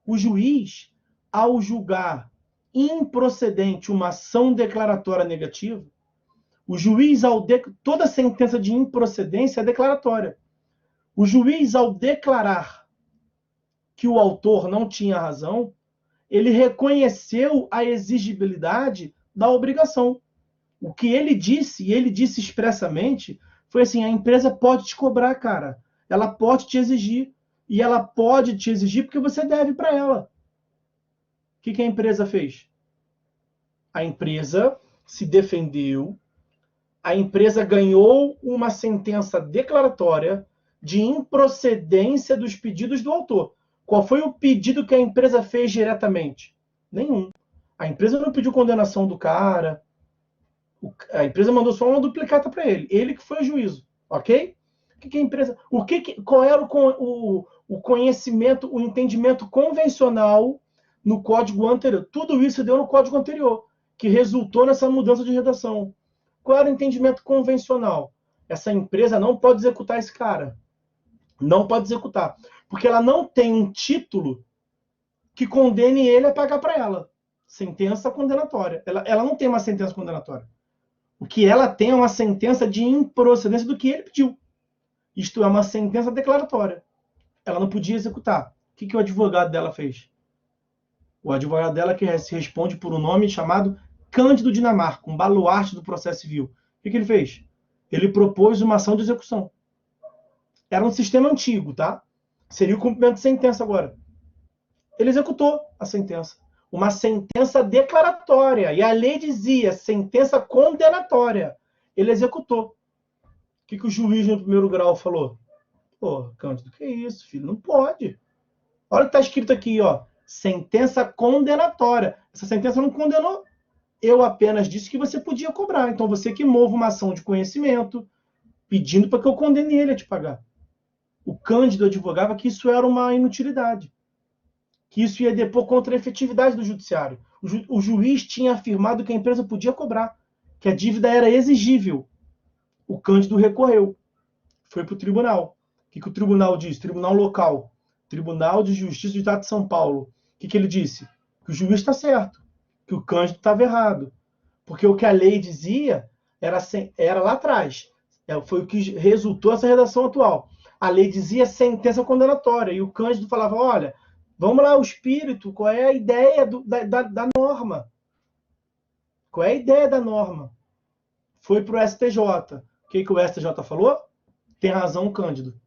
O juiz, ao julgar improcedente uma ação declaratória negativa, o juiz, toda sentença de improcedência é declaratória. O juiz, ao declarar que o autor não tinha razão, ele reconheceu a exigibilidade da obrigação. O que ele disse, e ele disse expressamente, foi assim: a empresa pode te cobrar, cara. Ela pode te exigir. E ela pode te exigir porque você deve para ela. O que a empresa fez? A empresa se defendeu, a empresa ganhou uma sentença declaratória de improcedência dos pedidos do autor. Qual foi o pedido que a empresa fez diretamente? Nenhum. A empresa não pediu condenação do cara. A empresa mandou só uma duplicata para ele. Ele que foi a juízo. Ok? O que a empresa... Qual era o conhecimento, o entendimento convencional no código anterior? Tudo isso deu no código anterior, que resultou nessa mudança de redação. Qual era o entendimento convencional? Essa empresa não pode executar esse cara. Não pode executar. Porque ela não tem um título que condene ele a pagar para ela. Sentença condenatória. Ela não tem uma sentença condenatória. O que ela tem é uma sentença de improcedência do que ele pediu. Isto é uma sentença declaratória. Ela não podia executar. O que o advogado dela fez? O advogado dela que se responde por um nome chamado Cândido Dinamarca, um baluarte do processo civil. O que ele fez? Ele propôs uma ação de execução. Era um sistema antigo, tá? Seria o cumprimento de sentença agora. Ele executou a sentença. Uma sentença declaratória. E a lei dizia sentença condenatória. Ele executou. O que o juiz no primeiro grau falou? Pô, Cândido, que isso, filho? Não pode. Olha o que está escrito aqui, ó. Sentença condenatória. Essa sentença não condenou. Eu apenas disse que você podia cobrar. Então você que move uma ação de conhecimento, pedindo para que eu condene ele a te pagar. O Cândido advogava que isso era uma inutilidade, que isso ia depor contra a efetividade do judiciário. O juiz tinha afirmado que a empresa podia cobrar, que a dívida era exigível. O Cândido recorreu, foi para o tribunal. O que o tribunal diz? Tribunal local, Tribunal de Justiça do Estado de São Paulo. O que ele disse? Que o juiz está certo, que o Cândido estava errado. Porque o que a lei dizia era lá atrás. Foi o que resultou essa redação atual. A lei dizia sentença condenatória. E o Cândido falava, olha, vamos lá, o espírito, qual é a ideia da norma? Qual é a ideia da norma? Foi para o STJ. O que o STJ falou? Tem razão, Cândido.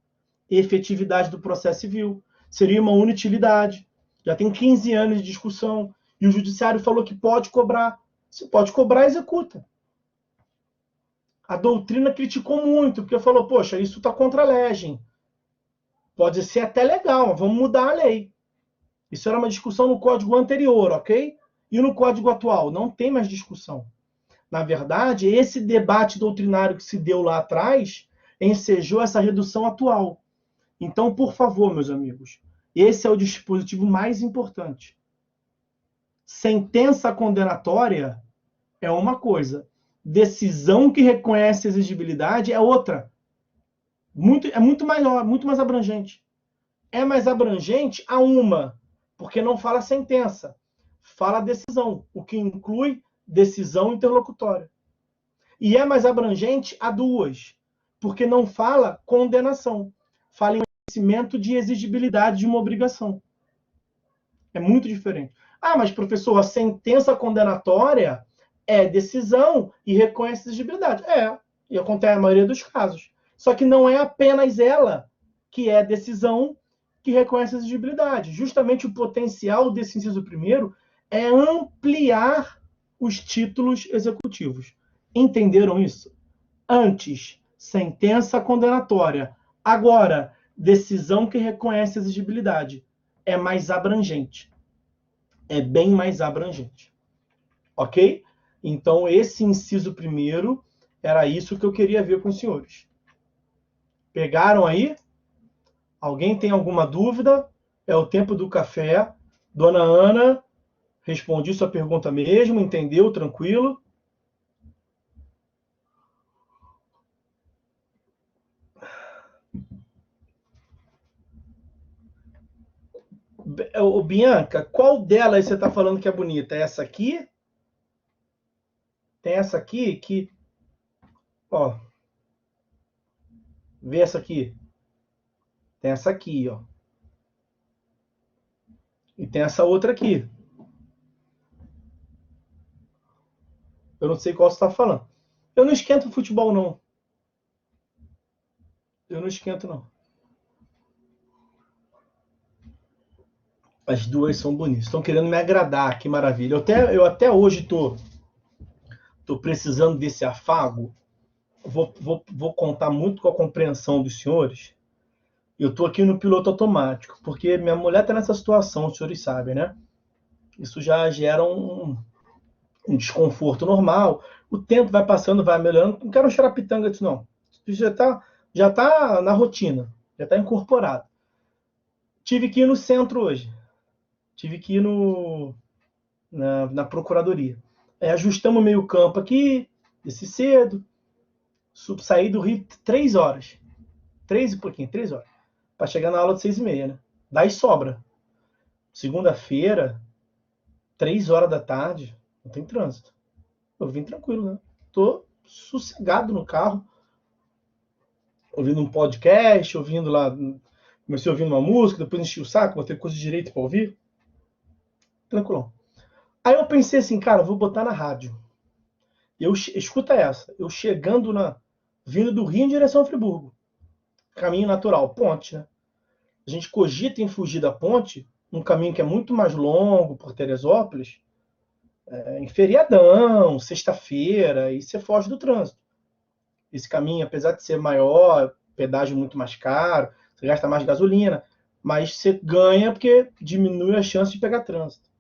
Efetividade do processo civil. Seria uma inutilidade. Já tem 15 anos de discussão. E o judiciário falou que pode cobrar. Se pode cobrar, executa. A doutrina criticou muito, porque falou, poxa, isso está contra a legem. Pode ser até legal, vamos mudar a lei. Isso era uma discussão no código anterior, ok? E no código atual? Não tem mais discussão. Na verdade, esse debate doutrinário que se deu lá atrás ensejou essa redução atual. Então, por favor, meus amigos, esse é o dispositivo mais importante. Sentença condenatória é uma coisa. Decisão que reconhece a exigibilidade é outra. É muito maior, muito mais abrangente. É mais abrangente a uma, porque não fala sentença, fala decisão, o que inclui decisão interlocutória. E é mais abrangente a duas, porque não fala condenação, fala em conhecimento de exigibilidade de uma obrigação. É muito diferente. Ah, mas professor, a sentença condenatória é decisão e reconhece exigibilidade. E acontece na maioria dos casos. Só que não é apenas ela que é decisão que reconhece a exigibilidade. Justamente o potencial desse inciso primeiro é ampliar os títulos executivos. Entenderam isso? Antes, sentença condenatória. Agora, decisão que reconhece a exigibilidade. É mais abrangente. É bem mais abrangente. Ok? Então, esse inciso primeiro era isso que eu queria ver com os senhores. Pegaram aí? Alguém tem alguma dúvida? É o tempo do café. Dona Ana, respondi sua pergunta mesmo, entendeu? Tranquilo? Ô, Bianca, qual delas você está falando que é bonita? É essa aqui? Tem essa aqui que... Ó. Vê essa aqui. Tem essa aqui, ó. E tem essa outra aqui. Eu não sei qual você está falando. Eu não esquento futebol, não. Eu não esquento, não. As duas são bonitas. Estão querendo me agradar, que maravilha. Eu até hoje tô precisando desse afago. Vou contar muito com a compreensão dos senhores. Eu tô aqui no piloto automático, porque minha mulher está nessa situação, os senhores sabem, né? Isso já gera um desconforto normal. O tempo vai passando, vai melhorando. Não quero chorar pitanga disso, não. Isso já tá na rotina, já está incorporado. Tive que ir no centro hoje. Tive que ir na procuradoria. Ajustamos meio campo aqui, desci cedo. Saí do Rio 3 horas. 3 e pouquinho, 3 horas. Para chegar na aula de 6h30, né? Daí sobra. Segunda-feira, 3 horas da tarde, não tem trânsito. Eu vim tranquilo, né? Tô sossegado no carro, ouvindo um podcast, ouvindo lá, comecei ouvindo uma música, depois enchi o saco, botei coisa de direito para ouvir, tranquilão. Aí eu pensei assim, cara, vou botar na rádio. Escuta essa, eu vindo do Rio em direção ao Friburgo, caminho natural, ponte, né? A gente cogita em fugir da ponte, um caminho que é muito mais longo por Teresópolis, em feriadão, sexta-feira, e você foge do trânsito. Esse caminho, apesar de ser maior, pedágio muito mais caro, você gasta mais gasolina, mas você ganha porque diminui a chance de pegar trânsito.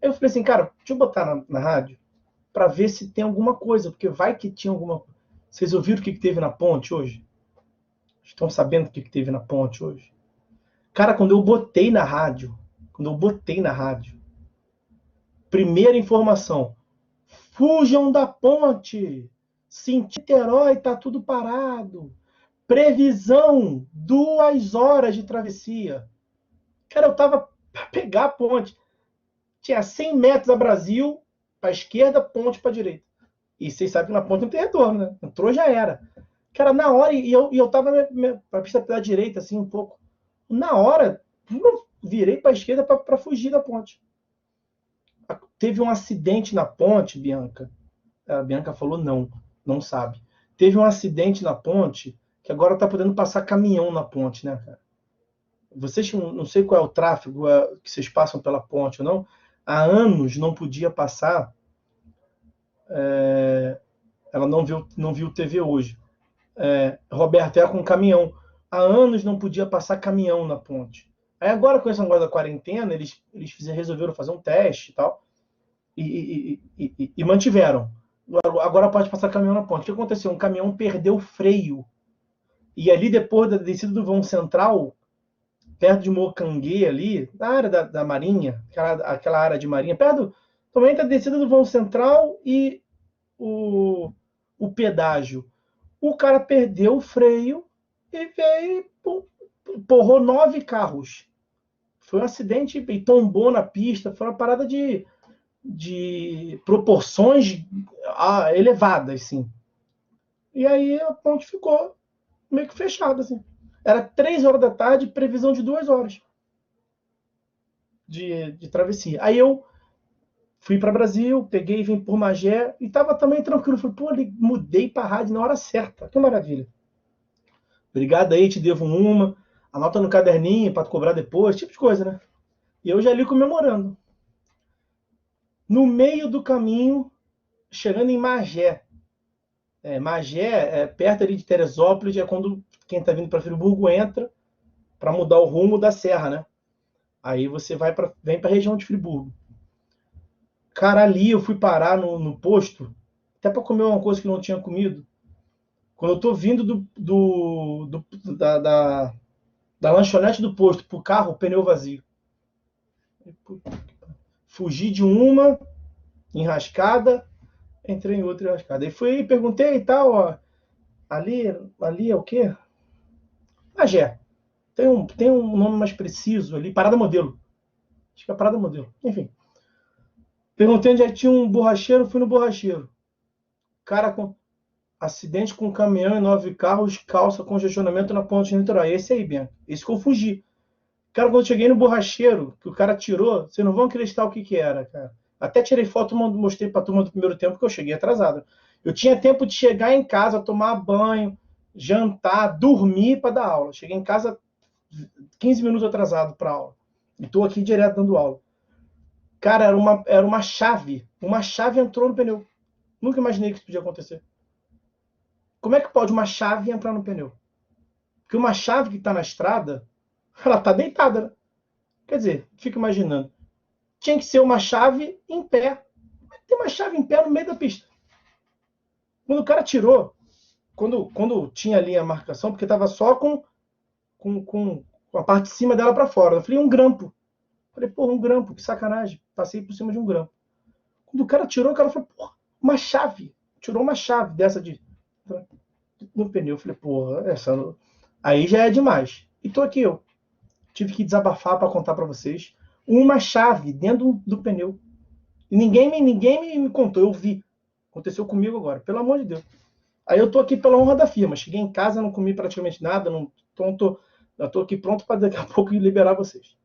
Aí eu falei assim, cara, deixa eu botar na rádio para ver se tem alguma coisa, porque vai que tinha alguma. Vocês ouviram o que teve na ponte hoje? Estão sabendo o que teve na ponte hoje? Cara, quando eu botei na rádio, primeira informação, fujam da ponte, Niterói tá tudo parado, previsão, 2 horas de travessia. Cara, eu tava para pegar a ponte, tinha 100 metros a Brasil, para esquerda, ponte para direita. E vocês sabem que na ponte não tem retorno, né? Entrou, já era. Cara, na hora, e eu tava para pista pela direita, assim, um pouco. Na hora, virei para a esquerda para fugir da ponte. Teve um acidente na ponte, Bianca. A Bianca falou não sabe. Teve um acidente na ponte que agora tá podendo passar caminhão na ponte, né, cara? Vocês, não sei qual é o tráfego que vocês passam pela ponte ou não, há anos não podia passar. Ela não viu TV hoje. Roberto, era com caminhão. Há anos não podia passar caminhão na ponte. Aí agora, com esse negócio da quarentena, eles resolveram fazer um teste e tal. E mantiveram. Agora pode passar caminhão na ponte. O que aconteceu? Um caminhão perdeu o freio. E ali, depois da descida do vão central, perto de Mocanguê, ali, na área da Marinha, aquela área de Marinha, perto também da descida do vão central e o pedágio. O cara perdeu o freio e veio, porrou 9 carros. Foi um acidente e tombou na pista. Foi uma parada de proporções elevadas, assim. E aí a ponte ficou meio que fechada, assim. Era 3 horas da tarde, previsão de 2 horas de travessia. Aí eu fui para Brasil, peguei e vim por Magé e tava também tranquilo. Falei, pô, mudei para a rádio na hora certa. Que maravilha. Obrigado aí, te devo uma. Anota no caderninho para cobrar depois, tipo de coisa, né? E eu já ali comemorando. No meio do caminho, chegando em Magé. Magé, perto ali de Teresópolis, é quando quem está vindo para Friburgo entra para mudar o rumo da serra, né? Aí você vem para a região de Friburgo. Cara, ali eu fui parar no posto, até para comer uma coisa que não tinha comido. Quando eu tô vindo da lanchonete do posto pro carro, o pneu vazio. Fugi de uma enrascada, entrei em outra enrascada. Aí fui, perguntei e tal, ó. Ali é o quê? Magé. Tem um nome mais preciso ali, Parada Modelo. Acho que é Parada Modelo. Enfim. Perguntei onde tinha um borracheiro, fui no borracheiro. Cara com acidente com caminhão e 9 carros, calça congestionamento na ponte de Niterói. Esse aí, Bianca. Esse que eu fugi. Cara, quando eu cheguei no borracheiro, que o cara tirou, vocês não vão acreditar o que era, cara. Até tirei foto, mostrei pra turma do primeiro tempo, que eu cheguei atrasado. Eu tinha tempo de chegar em casa, tomar banho, jantar, dormir para dar aula. Cheguei em casa 15 minutos atrasado para aula. E tô aqui direto dando aula. Cara, era uma chave. Uma chave entrou no pneu. Nunca imaginei que isso podia acontecer. Como é que pode uma chave entrar no pneu? Porque uma chave que está na estrada, ela está deitada, né? Quer dizer, fico imaginando. Tinha que ser uma chave em pé. Tem uma chave em pé no meio da pista. Quando o cara tirou, quando tinha ali a marcação, porque estava só com a parte de cima dela para fora. Eu falei, um grampo. Falei, pô, um grampo, que sacanagem. Passei por cima de um grampo. Quando o cara tirou, o cara falou, pô, uma chave. Tirou uma chave dessa no pneu. Eu falei, porra, essa. Aí já é demais. E tô aqui eu. Tive que desabafar para contar para vocês. Uma chave dentro do pneu. E ninguém me contou, eu vi. Aconteceu comigo agora, pelo amor de Deus. Aí eu tô aqui pela honra da firma. Cheguei em casa, não comi praticamente nada, já tô aqui pronto para daqui a pouco liberar vocês.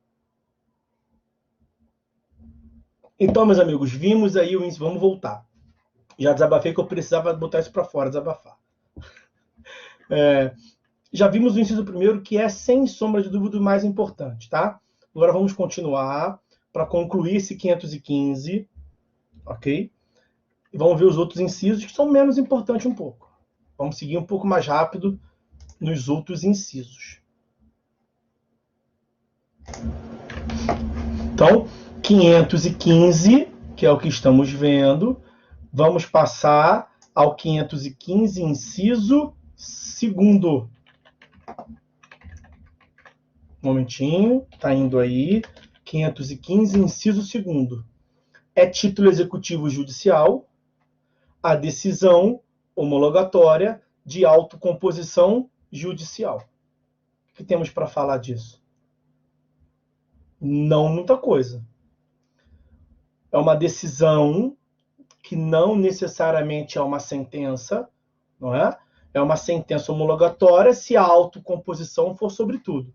Então, meus amigos, vimos aí o índice. Vamos voltar. Já desabafei que eu precisava botar isso para fora, desabafar. Já vimos o inciso primeiro, que é, sem sombra de dúvida, o mais importante, tá? Agora vamos continuar para concluir esse 515, ok? E vamos ver os outros incisos, que são menos importantes um pouco. Vamos seguir um pouco mais rápido nos outros incisos. Então, 515, que é o que estamos vendo, vamos passar ao 515, inciso segundo. Um momentinho, tá indo aí. 515, inciso segundo. É título executivo judicial a decisão homologatória de autocomposição judicial. O que temos para falar disso? Não muita coisa. É uma decisão que não necessariamente é uma sentença, não é? É uma sentença homologatória se a autocomposição for sobretudo.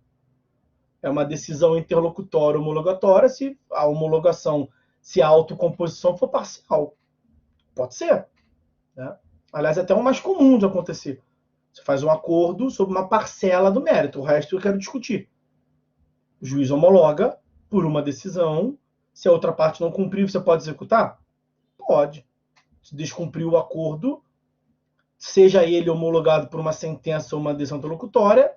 É uma decisão interlocutória homologatória se a homologação, se a autocomposição for parcial. Pode ser. Né? Aliás, é até o mais comum de acontecer. Você faz um acordo sobre uma parcela do mérito, o resto eu quero discutir. O juiz homologa por uma decisão. Se a outra parte não cumprir, você pode executar? Pode. Se descumprir o acordo, seja ele homologado por uma sentença ou uma decisão interlocutória,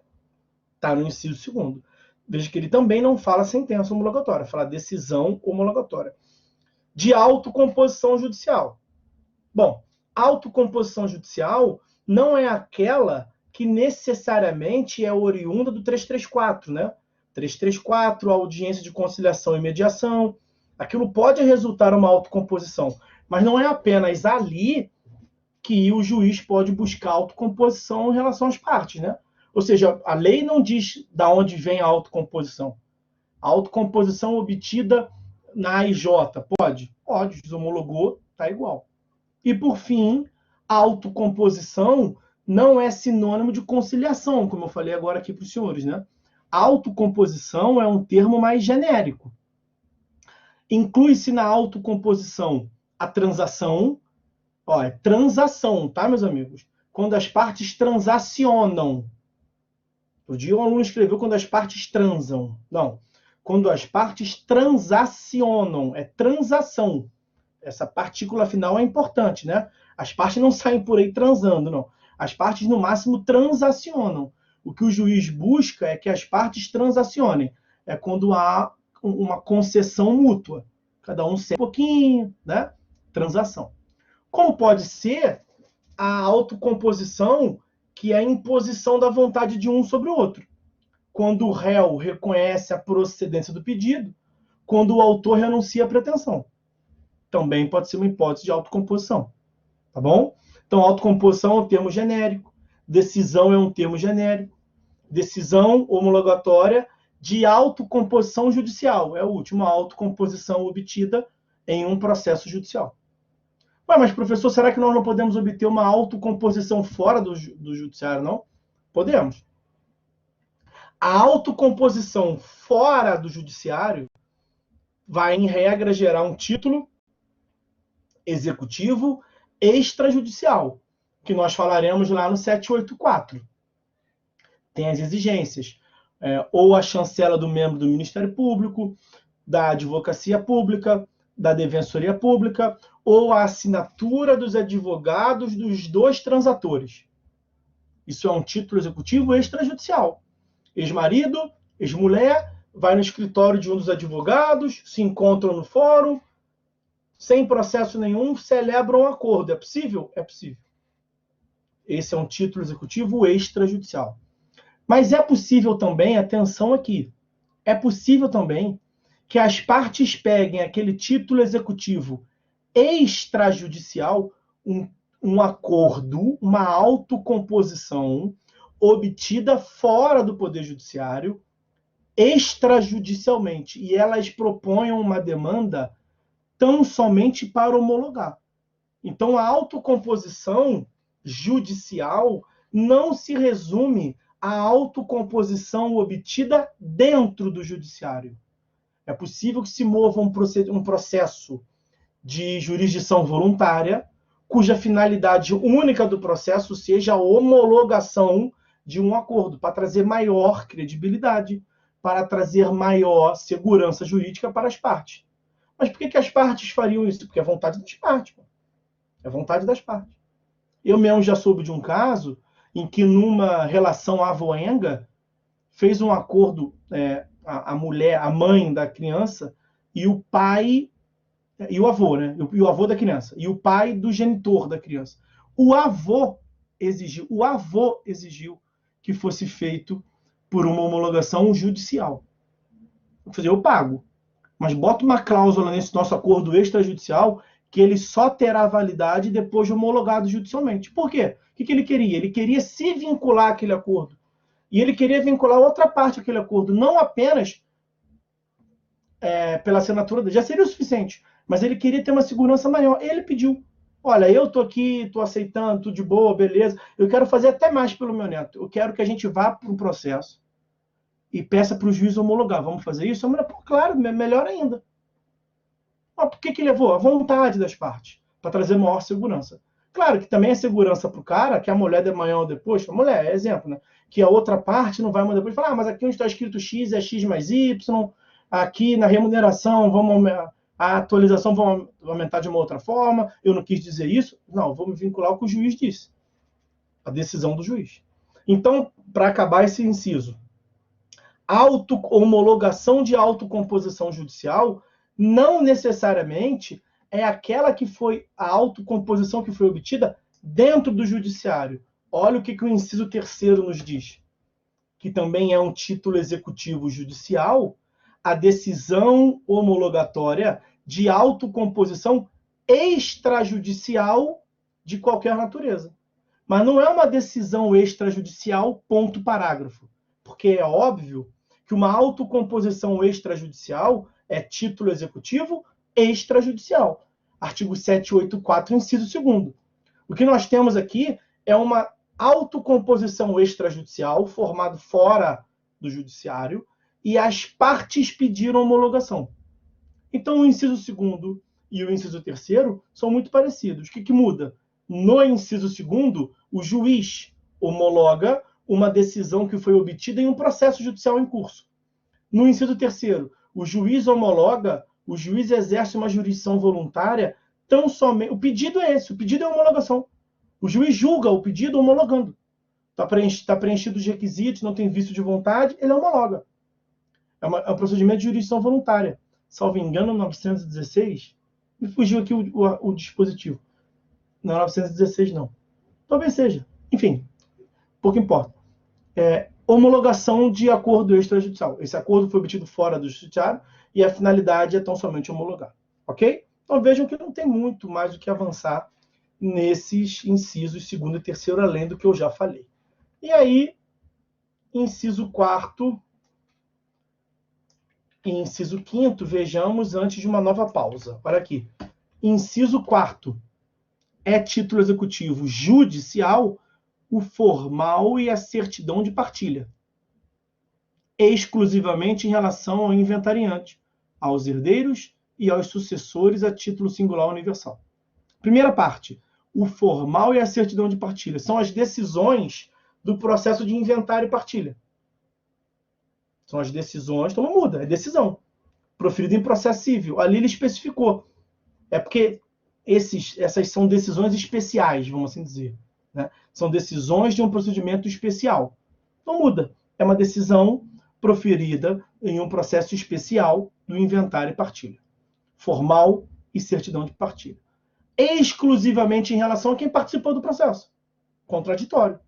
está no inciso segundo. Veja que ele também não fala sentença homologatória, fala decisão homologatória. De autocomposição judicial. Bom, autocomposição judicial não é aquela que necessariamente é oriunda do 334, né? 334, audiência de conciliação e mediação. Aquilo pode resultar uma autocomposição, mas não é apenas ali que o juiz pode buscar autocomposição em relação às partes, né? Ou seja, a lei não diz de onde vem a autocomposição. A autocomposição obtida na AIJ, pode? Pode, o juiz homologou, tá igual. E, por fim, a autocomposição não é sinônimo de conciliação, como eu falei agora aqui para os senhores, né? A autocomposição é um termo mais genérico. Inclui-se na autocomposição a transação, é transação, tá, meus amigos? Quando as partes transacionam. Outro dia um aluno escreveu quando as partes transam. Não. Quando as partes transacionam, é transação. Essa partícula final é importante, né? As partes não saem por aí transando, não. As partes, no máximo, transacionam. O que o juiz busca é que as partes transacionem. É quando há uma concessão mútua. Cada um cede um pouquinho, né? Transação. Como pode ser a autocomposição, que é a imposição da vontade de um sobre o outro. Quando o réu reconhece a procedência do pedido, quando o autor renuncia à pretensão. Também pode ser uma hipótese de autocomposição. Tá bom? Então, autocomposição é um termo genérico, decisão é um termo genérico, decisão homologatória de autocomposição judicial. É o último, a autocomposição obtida em um processo judicial. Ué, mas, professor, será que nós não podemos obter uma autocomposição fora do judiciário, não? Podemos. A autocomposição fora do judiciário vai, em regra, gerar um título executivo extrajudicial, que nós falaremos lá no 784. Tem as exigências, ou a chancela do membro do Ministério Público, da Advocacia Pública, da Defensoria Pública, ou a assinatura dos advogados dos dois transatores. Isso é um título executivo extrajudicial. Ex-marido, ex-mulher, vai no escritório de um dos advogados, se encontram no fórum, sem processo nenhum, celebram um acordo. É possível? É possível. Esse é um título executivo extrajudicial. Mas é possível também, atenção aqui, é possível também que as partes peguem aquele título executivo extrajudicial, um acordo, uma autocomposição obtida fora do Poder Judiciário, extrajudicialmente, e elas proponham uma demanda tão somente para homologar. Então, a autocomposição judicial não se resume à autocomposição obtida dentro do judiciário. É possível que se mova um processo de jurisdição voluntária, cuja finalidade única do processo seja a homologação de um acordo, para trazer maior credibilidade, para trazer maior segurança jurídica para as partes. Mas por que as partes fariam isso? Porque é vontade das partes. É vontade das partes. Eu mesmo já soube de um caso em que, numa relação avoenga, fez um acordo a mulher, a mãe da criança, e o pai, e o avô, né? E o avô da criança, e o pai do genitor da criança. O avô exigiu que fosse feito por uma homologação judicial. Eu pago, mas bota uma cláusula nesse nosso acordo extrajudicial que ele só terá validade depois de homologado judicialmente. Por quê? O que ele queria? Ele queria se vincular àquele acordo. E ele queria vincular outra parte àquele acordo, não apenas pela assinatura dele. Já seria o suficiente, mas ele queria ter uma segurança maior. Ele pediu, olha, eu tô aqui, tô aceitando, tudo de boa, beleza. Eu quero fazer até mais pelo meu neto. Eu quero que a gente vá para um processo e peça para o juiz homologar. Vamos fazer isso? Claro, melhor ainda. Mas por que levou? A vontade das partes, para trazer maior segurança. Claro que também é segurança para o cara, que a mulher de manhã ou depois, a mulher, é exemplo, né? Que a outra parte não vai mandar depois falar, mas aqui onde está escrito X é X mais Y, aqui na remuneração a atualização vão aumentar de uma outra forma, eu não quis dizer isso. Não, vou me vincular ao que o juiz disse. A decisão do juiz. Então, para acabar esse inciso, homologação de autocomposição judicial não necessariamente é aquela que foi a autocomposição que foi obtida dentro do judiciário. Olha o que o inciso 3º nos diz, que também é um título executivo judicial, a decisão homologatória de autocomposição extrajudicial de qualquer natureza. Mas não é uma decisão extrajudicial, ponto parágrafo, porque é óbvio que uma autocomposição extrajudicial é título executivo extrajudicial. Artigo 784, inciso 2º. O que nós temos aqui é uma autocomposição extrajudicial formada fora do judiciário e as partes pediram homologação. Então, o inciso 2º e o inciso 3º são muito parecidos. O que muda? No inciso 2º, o juiz homologa uma decisão que foi obtida em um processo judicial em curso. No inciso 3º, o juiz homologa, o juiz exerce uma jurisdição voluntária, tão somente... O pedido é esse, o pedido é a homologação. O juiz julga o pedido homologando. Está preenchido os requisitos, não tem vício de vontade, ele homologa. É um procedimento de jurisdição voluntária. Salvo engano, 916, me fugiu aqui o dispositivo. Não é 916, não. Talvez seja. Enfim, pouco importa. Homologação de acordo extrajudicial. Esse acordo foi obtido fora do judiciário e a finalidade é tão somente homologar. Ok? Então vejam que não tem muito mais do que avançar nesses incisos 2º e 3º, além do que eu já falei. E aí, inciso 4º e inciso 5º, vejamos antes de uma nova pausa. Olha aqui. Inciso 4º é título executivo judicial o formal e a certidão de partilha, exclusivamente em relação ao inventariante, aos herdeiros e aos sucessores a título singular universal. Primeira parte, o formal e a certidão de partilha são as decisões do processo de inventário e partilha. São as decisões, então não muda, é decisão, proferida em processo civil. Ali ele especificou. É porque essas são decisões especiais, vamos assim dizer. Né? São decisões de um procedimento especial. Não muda. É uma decisão proferida em um processo especial do inventário e partilha. Formal e certidão de partilha. Exclusivamente em relação a quem participou do processo. Contraditório.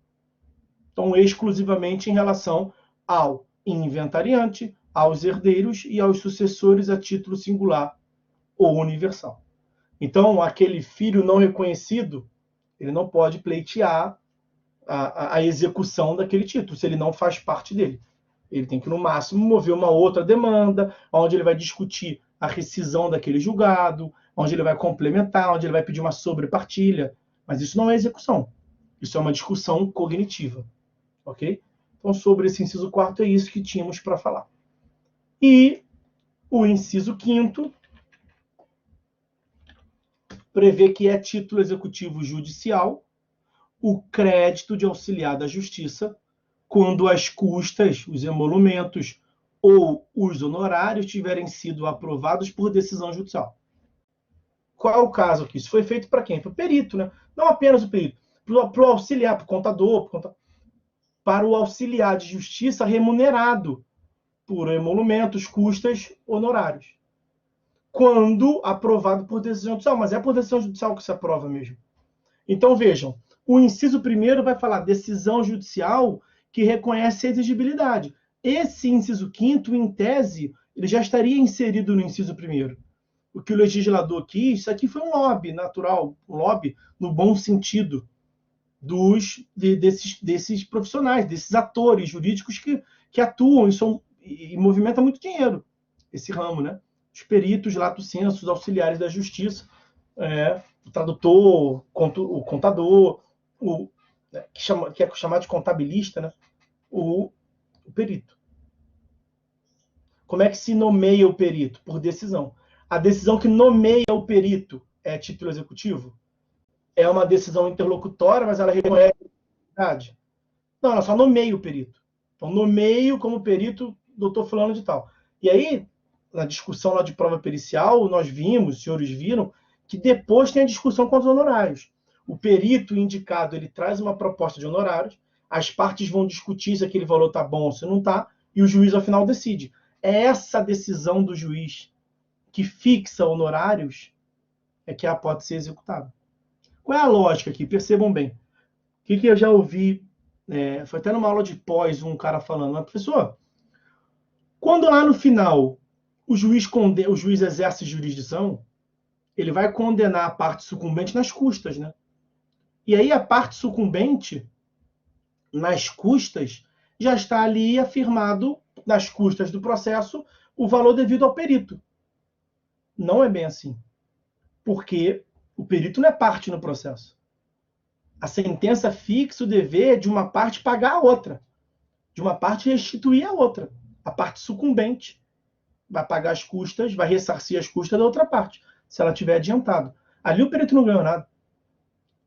Então, exclusivamente em relação ao inventariante, aos herdeiros e aos sucessores a título singular ou universal. Então, aquele filho não reconhecido, ele não pode pleitear a execução daquele título, se ele não faz parte dele. Ele tem que, no máximo, mover uma outra demanda, onde ele vai discutir a rescisão daquele julgado, onde ele vai complementar, onde ele vai pedir uma sobrepartilha. Mas isso não é execução. Isso é uma discussão cognitiva. Ok? Então, sobre esse inciso 4º, é isso que tínhamos para falar. E o inciso 5º prevê que é título executivo judicial o crédito de auxiliar da justiça quando as custas, os emolumentos ou os honorários tiverem sido aprovados por decisão judicial. Qual é o caso aqui? Isso foi feito para quem? Para o perito, né? Não apenas o perito, para o auxiliar, para o contador, para o auxiliar de justiça remunerado por emolumentos, custas, honorários. Quando aprovado por decisão judicial, mas é por decisão judicial que se aprova mesmo. Então, vejam, o inciso 1º vai falar decisão judicial que reconhece a exigibilidade. Esse inciso 5º, em tese, ele já estaria inserido no inciso 1º. O que o legislador quis, isso aqui foi um lobby natural, um lobby no bom sentido desses profissionais, desses atores jurídicos que atuam e movimentam muito dinheiro, esse ramo, né? Os peritos, lato sensu, os auxiliares da justiça, o tradutor, o contador, que é chamado de contabilista, né? O perito. Como é que se nomeia o perito? Por decisão. A decisão que nomeia o perito é título executivo? É uma decisão interlocutória, mas ela reconhece a verdade? Não, ela só nomeia o perito. Então, nomeio como perito doutor fulano de tal. E aí, na discussão lá de prova pericial, nós vimos, os senhores viram, que depois tem a discussão com os honorários. O perito indicado, ele traz uma proposta de honorários, as partes vão discutir se aquele valor está bom ou se não está, e o juiz, ao final, decide. É essa decisão do juiz que fixa honorários é que ela pode ser executada. Qual é a lógica aqui? Percebam bem. O que eu já ouvi, foi até numa aula de pós, um cara falando, mas, professor, quando lá no final o juiz exerce jurisdição, ele vai condenar a parte sucumbente nas custas, né? E aí a parte sucumbente, nas custas, já está ali afirmado, nas custas do processo, o valor devido ao perito. Não é bem assim. Porque o perito não é parte no processo. A sentença fixa o dever de uma parte pagar a outra, de uma parte restituir a outra. A parte sucumbente vai pagar as custas, vai ressarcir as custas da outra parte, se ela tiver adiantado. Ali o perito não ganhou nada.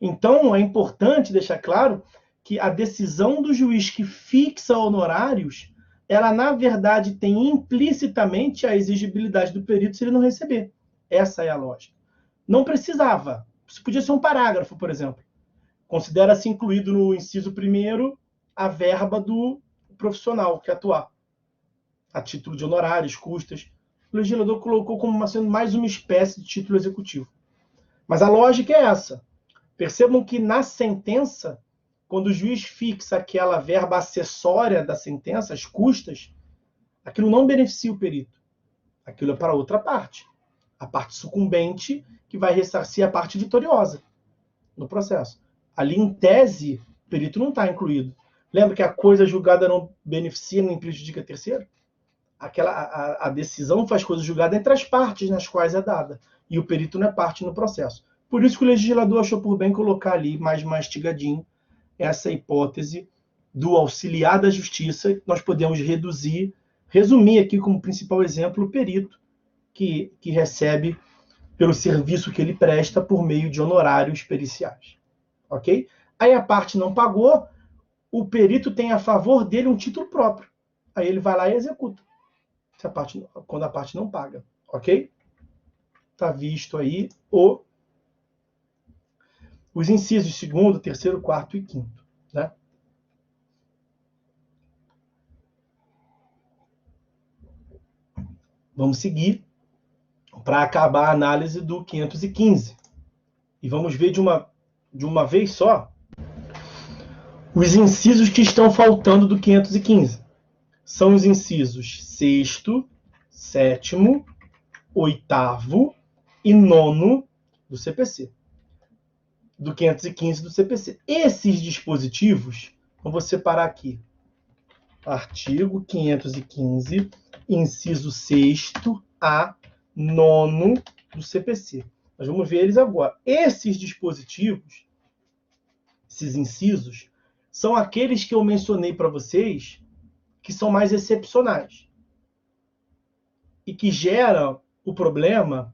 Então, é importante deixar claro que a decisão do juiz que fixa honorários, ela, na verdade, tem implicitamente a exigibilidade do perito se ele não receber. Essa é a lógica. Não precisava. Isso podia ser um parágrafo, por exemplo. Considera-se incluído no inciso 1º a verba do profissional que atuar, a título de honorários, custas. O legislador colocou como sendo mais uma espécie de título executivo. Mas a lógica é essa. Percebam que na sentença, quando o juiz fixa aquela verba acessória da sentença, as custas, aquilo não beneficia o perito. Aquilo é para outra parte. A parte sucumbente que vai ressarcir a parte vitoriosa no processo. Ali, em tese, o perito não está incluído. Lembra que a coisa julgada não beneficia nem prejudica a terceiro? A decisão faz coisa julgada entre as partes nas quais é dada. E o perito não é parte no processo. Por isso que o legislador achou por bem colocar ali, mais mastigadinho, essa hipótese do auxiliar da justiça. Nós podemos resumir aqui como principal exemplo o perito que recebe pelo serviço que ele presta por meio de honorários periciais. Ok? Aí a parte não pagou, o perito tem a favor dele um título próprio. Aí ele vai lá e executa. Quando a parte não paga. Ok? Está visto aí os incisos 2º, 3º, 4º e 5º. Né? Vamos seguir para acabar a análise do 515. E vamos ver de uma vez só os incisos que estão faltando do 515. São os incisos 6º, 7º, 8º e 9º do CPC. Do 515 do CPC. Esses dispositivos, eu vou separar aqui. Artigo 515, inciso 6º a 9º do CPC. Nós vamos ver eles agora. Esses dispositivos, esses incisos, são aqueles que eu mencionei para vocês que são mais excepcionais e que geram o problema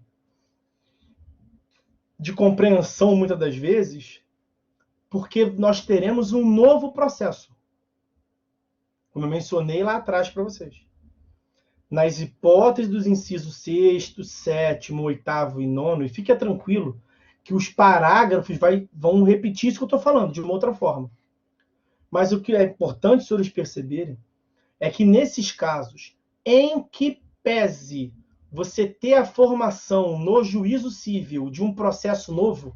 de compreensão, muitas das vezes, porque nós teremos um novo processo, como eu mencionei lá atrás para vocês. Nas hipóteses dos incisos 6º, 7º, 8º e 9º, e fique tranquilo que os parágrafos vão repetir isso que eu estou falando, de uma outra forma. Mas o que é importante os senhores perceberem é que nesses casos, em que pese você ter a formação no juízo civil de um processo novo,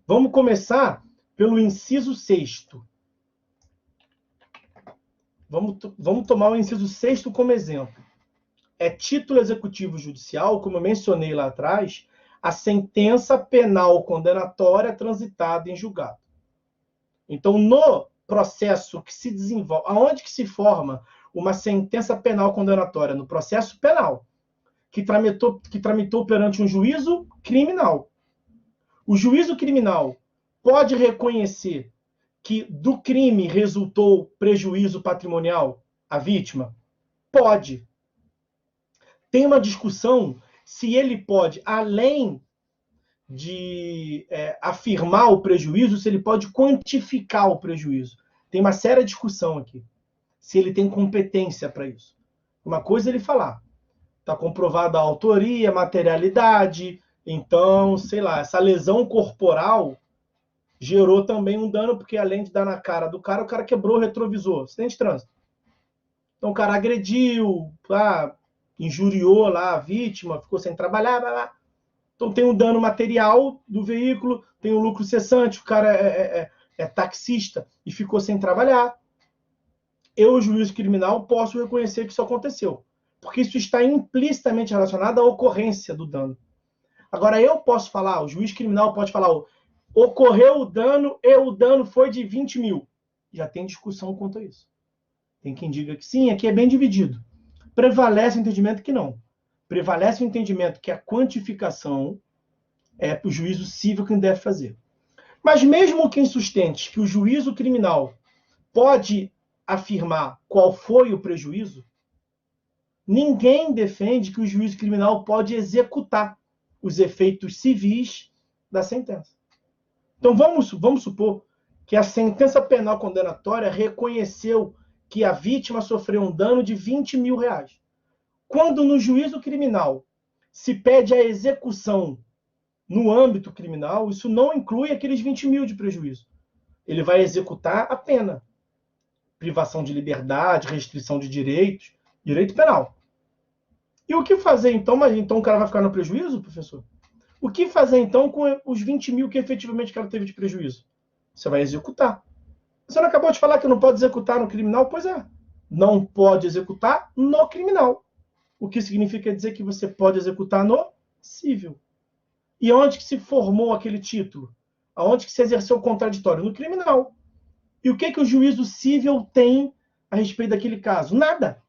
vamos começar pelo inciso 6º. Vamos tomar o inciso 6º como exemplo. É título executivo judicial, como eu mencionei lá atrás, a sentença penal condenatória transitada em julgado. Então, no processo que se desenvolve, aonde que se forma uma sentença penal condenatória? No processo penal, que tramitou perante um juízo criminal. O juízo criminal pode reconhecer que do crime resultou prejuízo patrimonial à vítima? Pode. Tem uma discussão se ele pode, além de afirmar o prejuízo, se ele pode quantificar o prejuízo. Tem uma séria discussão aqui. Se ele tem competência para isso. Uma coisa é ele falar. Está comprovada a autoria, a materialidade. Então, sei lá, essa lesão corporal gerou também um dano, porque além de dar na cara do cara, o cara quebrou o retrovisor. Acidente de trânsito. Então, o cara agrediu, injuriou lá a vítima, ficou sem trabalhar, blá, blá. Então tem um dano material do veículo, tem um lucro cessante, o cara é taxista e ficou sem trabalhar. Eu, juiz criminal, posso reconhecer que isso aconteceu, porque isso está implicitamente relacionado à ocorrência do dano. Agora, eu posso falar, o juiz criminal pode falar, ocorreu o dano e o dano foi de 20 mil. Já tem discussão quanto a isso. Tem quem diga que sim, aqui é bem dividido. Prevalece o entendimento que não. Prevalece o entendimento que a quantificação é o juízo civil quem deve fazer. Mas mesmo quem sustente que o juízo criminal pode afirmar qual foi o prejuízo, ninguém defende que o juízo criminal pode executar os efeitos civis da sentença. Então vamos supor que a sentença penal condenatória reconheceu que a vítima sofreu um dano de 20 mil reais. Quando no juízo criminal se pede a execução no âmbito criminal, isso não inclui aqueles 20 mil de prejuízo. Ele vai executar a pena. Privação de liberdade, restrição de direitos, direito penal. E o que fazer então? Mas então o cara vai ficar no prejuízo, professor? O que fazer então com os 20 mil que efetivamente o cara teve de prejuízo? Você vai executar. Você não acabou de falar que não pode executar no criminal? Pois é. Não pode executar no criminal. O que significa dizer que você pode executar no civil. E onde que se formou aquele título? Aonde que se exerceu o contraditório? No criminal. E o que o juízo civil tem a respeito daquele caso? Nada.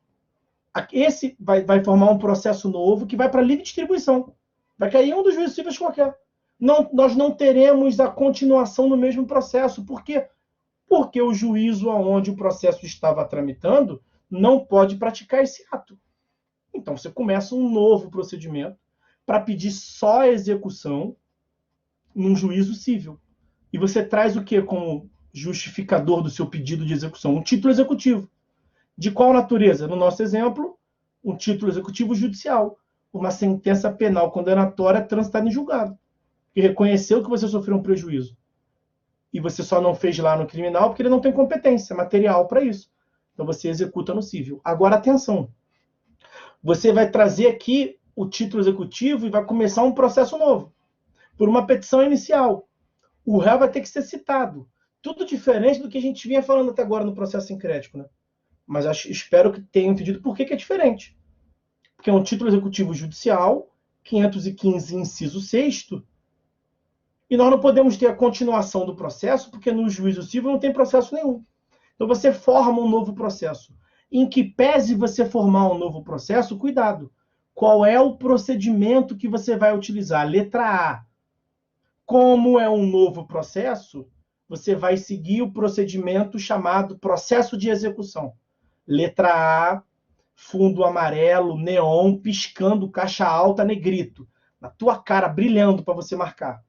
Esse vai formar um processo novo que vai para livre distribuição. Vai cair um dos juízos cíveis qualquer. Nós não teremos a continuação no mesmo processo. Por quê? Porque o juízo onde o processo estava tramitando não pode praticar esse ato. Então você começa um novo procedimento para pedir só a execução num juízo civil. E você traz o que como justificador do seu pedido de execução? Um título executivo. De qual natureza? No nosso exemplo, um título executivo judicial. Uma sentença penal condenatória transitada em julgado. Que reconheceu que você sofreu um prejuízo. E você só não fez lá no criminal porque ele não tem competência material para isso. Então você executa no civil. Agora, atenção. Você vai trazer aqui o título executivo e vai começar um processo novo. Por uma petição inicial. O réu vai ter que ser citado. Tudo diferente do que a gente vinha falando até agora no processo sincrético, né? Mas espero que tenham entendido por que é diferente. Porque é um título executivo judicial, 515, inciso 6º, e nós não podemos ter a continuação do processo, porque no juízo civil não tem processo nenhum. Então você forma um novo processo. Em que pese você formar um novo processo, cuidado. Qual é o procedimento que você vai utilizar? Letra A. Como é um novo processo, você vai seguir o procedimento chamado processo de execução. Letra A, fundo amarelo, neon, piscando, caixa alta, negrito. Na tua cara, brilhando para você marcar.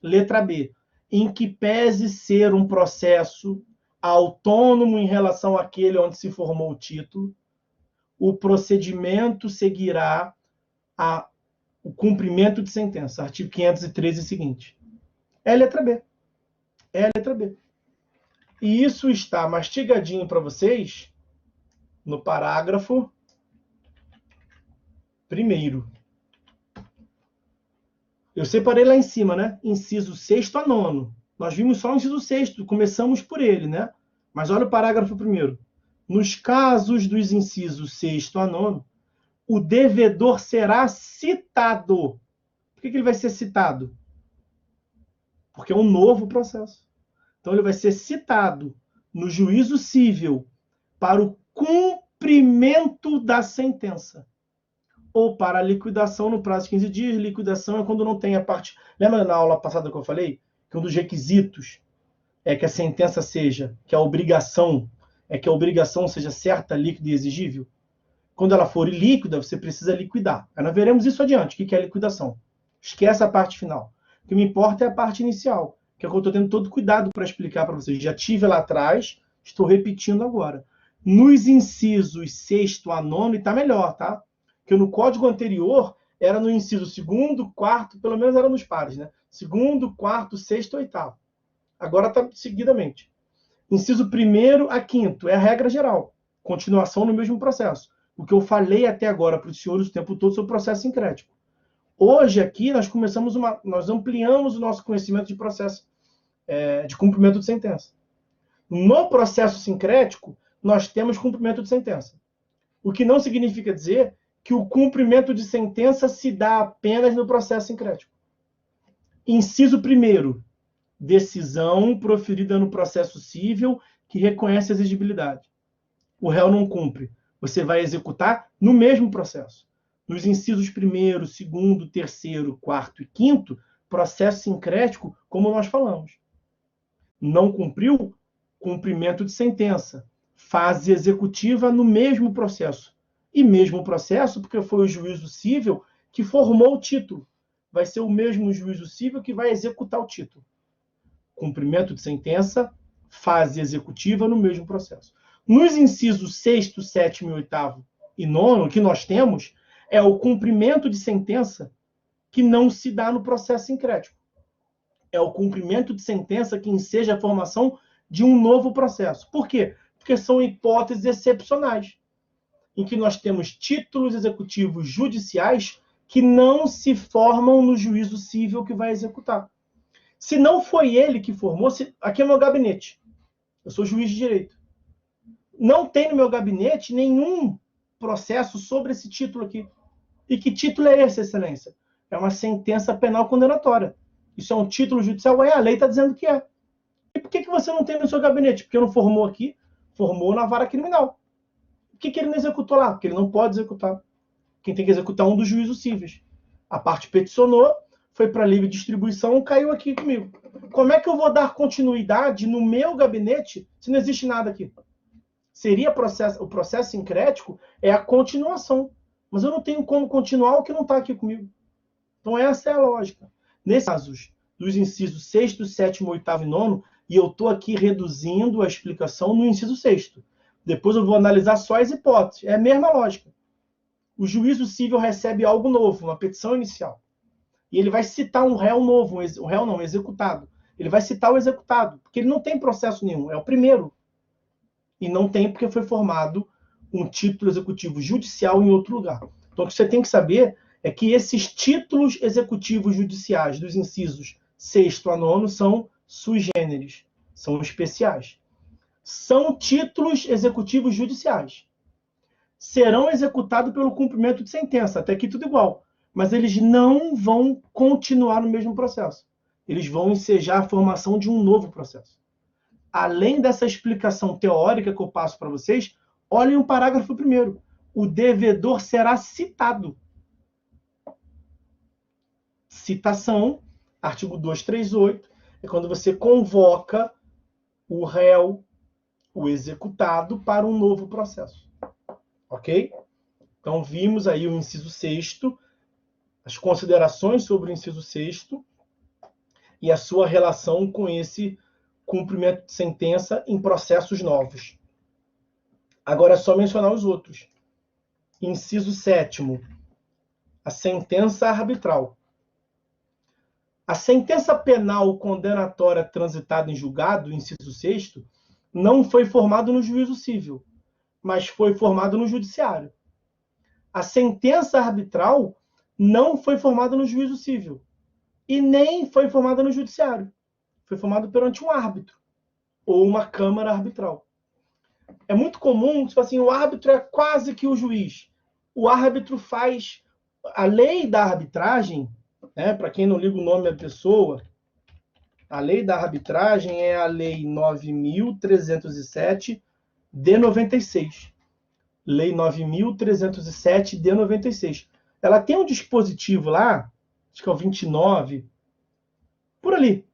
Letra B, em que pese ser um processo autônomo em relação àquele onde se formou o título, o procedimento seguirá o cumprimento de sentença. Artigo 513 e seguinte. É a letra B. É a letra B. E isso está mastigadinho para vocês no parágrafo 1º. Eu separei lá em cima, né? Inciso 6º a 9º. Nós vimos só o inciso 6º, começamos por ele, né? Mas olha o parágrafo 1º. Nos casos dos incisos 6º a 9º, o devedor será citado. Por que ele vai ser citado? Porque é um novo processo. Então, ele vai ser citado no juízo civil para o cumprimento da sentença. Ou para a liquidação no prazo de 15 dias. Liquidação é quando não tem a parte... Lembra na aula passada que eu falei? Que um dos requisitos é que a sentença seja, que a obrigação seja certa, líquida e exigível. Quando ela for ilíquida, você precisa liquidar. Aí nós veremos isso adiante. O que é a liquidação? Esquece a parte final. O que me importa é a parte inicial, que é o que eu estou tendo todo cuidado para explicar para vocês. Já tive lá atrás, estou repetindo agora. Nos incisos 6º a 9º, está melhor, tá? Porque no código anterior, era no inciso 2º, 4º, pelo menos era nos pares, né? 2º, 4º, 6º e 8º. Agora está seguidamente. Inciso 1º a 5º é a regra geral. Continuação no mesmo processo. O que eu falei até agora para os senhores o tempo todo sobre o processo sincrético. Hoje aqui nós ampliamos o nosso conhecimento de processo de cumprimento de sentença. No processo sincrético, nós temos cumprimento de sentença. O que não significa dizer que o cumprimento de sentença se dá apenas no processo sincrético. Inciso 1º, decisão proferida no processo civil que reconhece a exigibilidade. O réu não cumpre. Você vai executar no mesmo processo. Nos incisos 1º, 2º, 3º, 4º e 5º, processo sincrético, como nós falamos. Não cumpriu, cumprimento de sentença. Fase executiva no mesmo processo. E mesmo processo, porque foi o juízo civil que formou o título. Vai ser o mesmo juízo civil que vai executar o título. Cumprimento de sentença, fase executiva no mesmo processo. Nos incisos 6º, 7º, 8º e 9º, que nós temos, é o cumprimento de sentença que não se dá no processo sincrético. É o cumprimento de sentença que enseja a formação de um novo processo. Por quê? Porque são hipóteses excepcionais, em que nós temos títulos executivos judiciais que não se formam no juízo civil que vai executar. Se não foi ele que formou, aqui é meu gabinete. Eu sou juiz de direito. Não tem no meu gabinete nenhum processo sobre esse título aqui. E que título é esse, excelência? É uma sentença penal condenatória. Isso é um título judicial? A lei está dizendo que é. E por que você não tem no seu gabinete? Porque não formou aqui, formou na vara criminal. Por que ele não executou lá? Porque ele não pode executar. Quem tem que executar é um dos juízos cíveis. A parte peticionou, foi para livre distribuição, caiu aqui comigo. Como é que eu vou dar continuidade no meu gabinete se não existe nada aqui? Seria o processo sincrético é a continuação. Mas eu não tenho como continuar o que não está aqui comigo. Então essa é a lógica. Nesses casos, dos incisos 6º, 7º, 8º e 9º, e eu estou aqui reduzindo a explicação no inciso 6º. Depois eu vou analisar só as hipóteses. É a mesma lógica. O juízo civil recebe algo novo, uma petição inicial. E ele vai citar um réu novo, um réu não, um executado. Ele vai citar o executado, porque ele não tem processo nenhum, é o primeiro. E não tem porque foi formado um título executivo judicial em outro lugar. Então, o que você tem que saber é que esses títulos executivos judiciais dos incisos 6º a 9º são sui generis, são especiais. São títulos executivos judiciais. Serão executados pelo cumprimento de sentença, até aqui tudo igual. Mas eles não vão continuar no mesmo processo. Eles vão ensejar a formação de um novo processo. Além dessa explicação teórica que eu passo para vocês, olhem o parágrafo 1º. O devedor será citado. Citação Artigo 238 é quando você convoca o réu, o executado, para um novo processo. Ok? Então, vimos aí o inciso 6º, as considerações sobre o inciso 6º e a sua relação com esse cumprimento de sentença em processos novos. Agora é só mencionar os outros. Inciso 7º, a sentença arbitral. A sentença penal condenatória transitada em julgado, inciso 6º, não foi formada no juízo civil, mas foi formada no judiciário. A sentença arbitral não foi formada no juízo civil e nem foi formada no judiciário. Foi formada perante um árbitro ou uma câmara arbitral. É muito comum, tipo assim, o árbitro é quase que o juiz. O árbitro faz a lei da arbitragem, né, para quem não liga o nome da pessoa, a lei da arbitragem é a lei 9.307 de 96. Lei 9.307 de 96. Ela tem um dispositivo lá, acho que é o 29, por ali,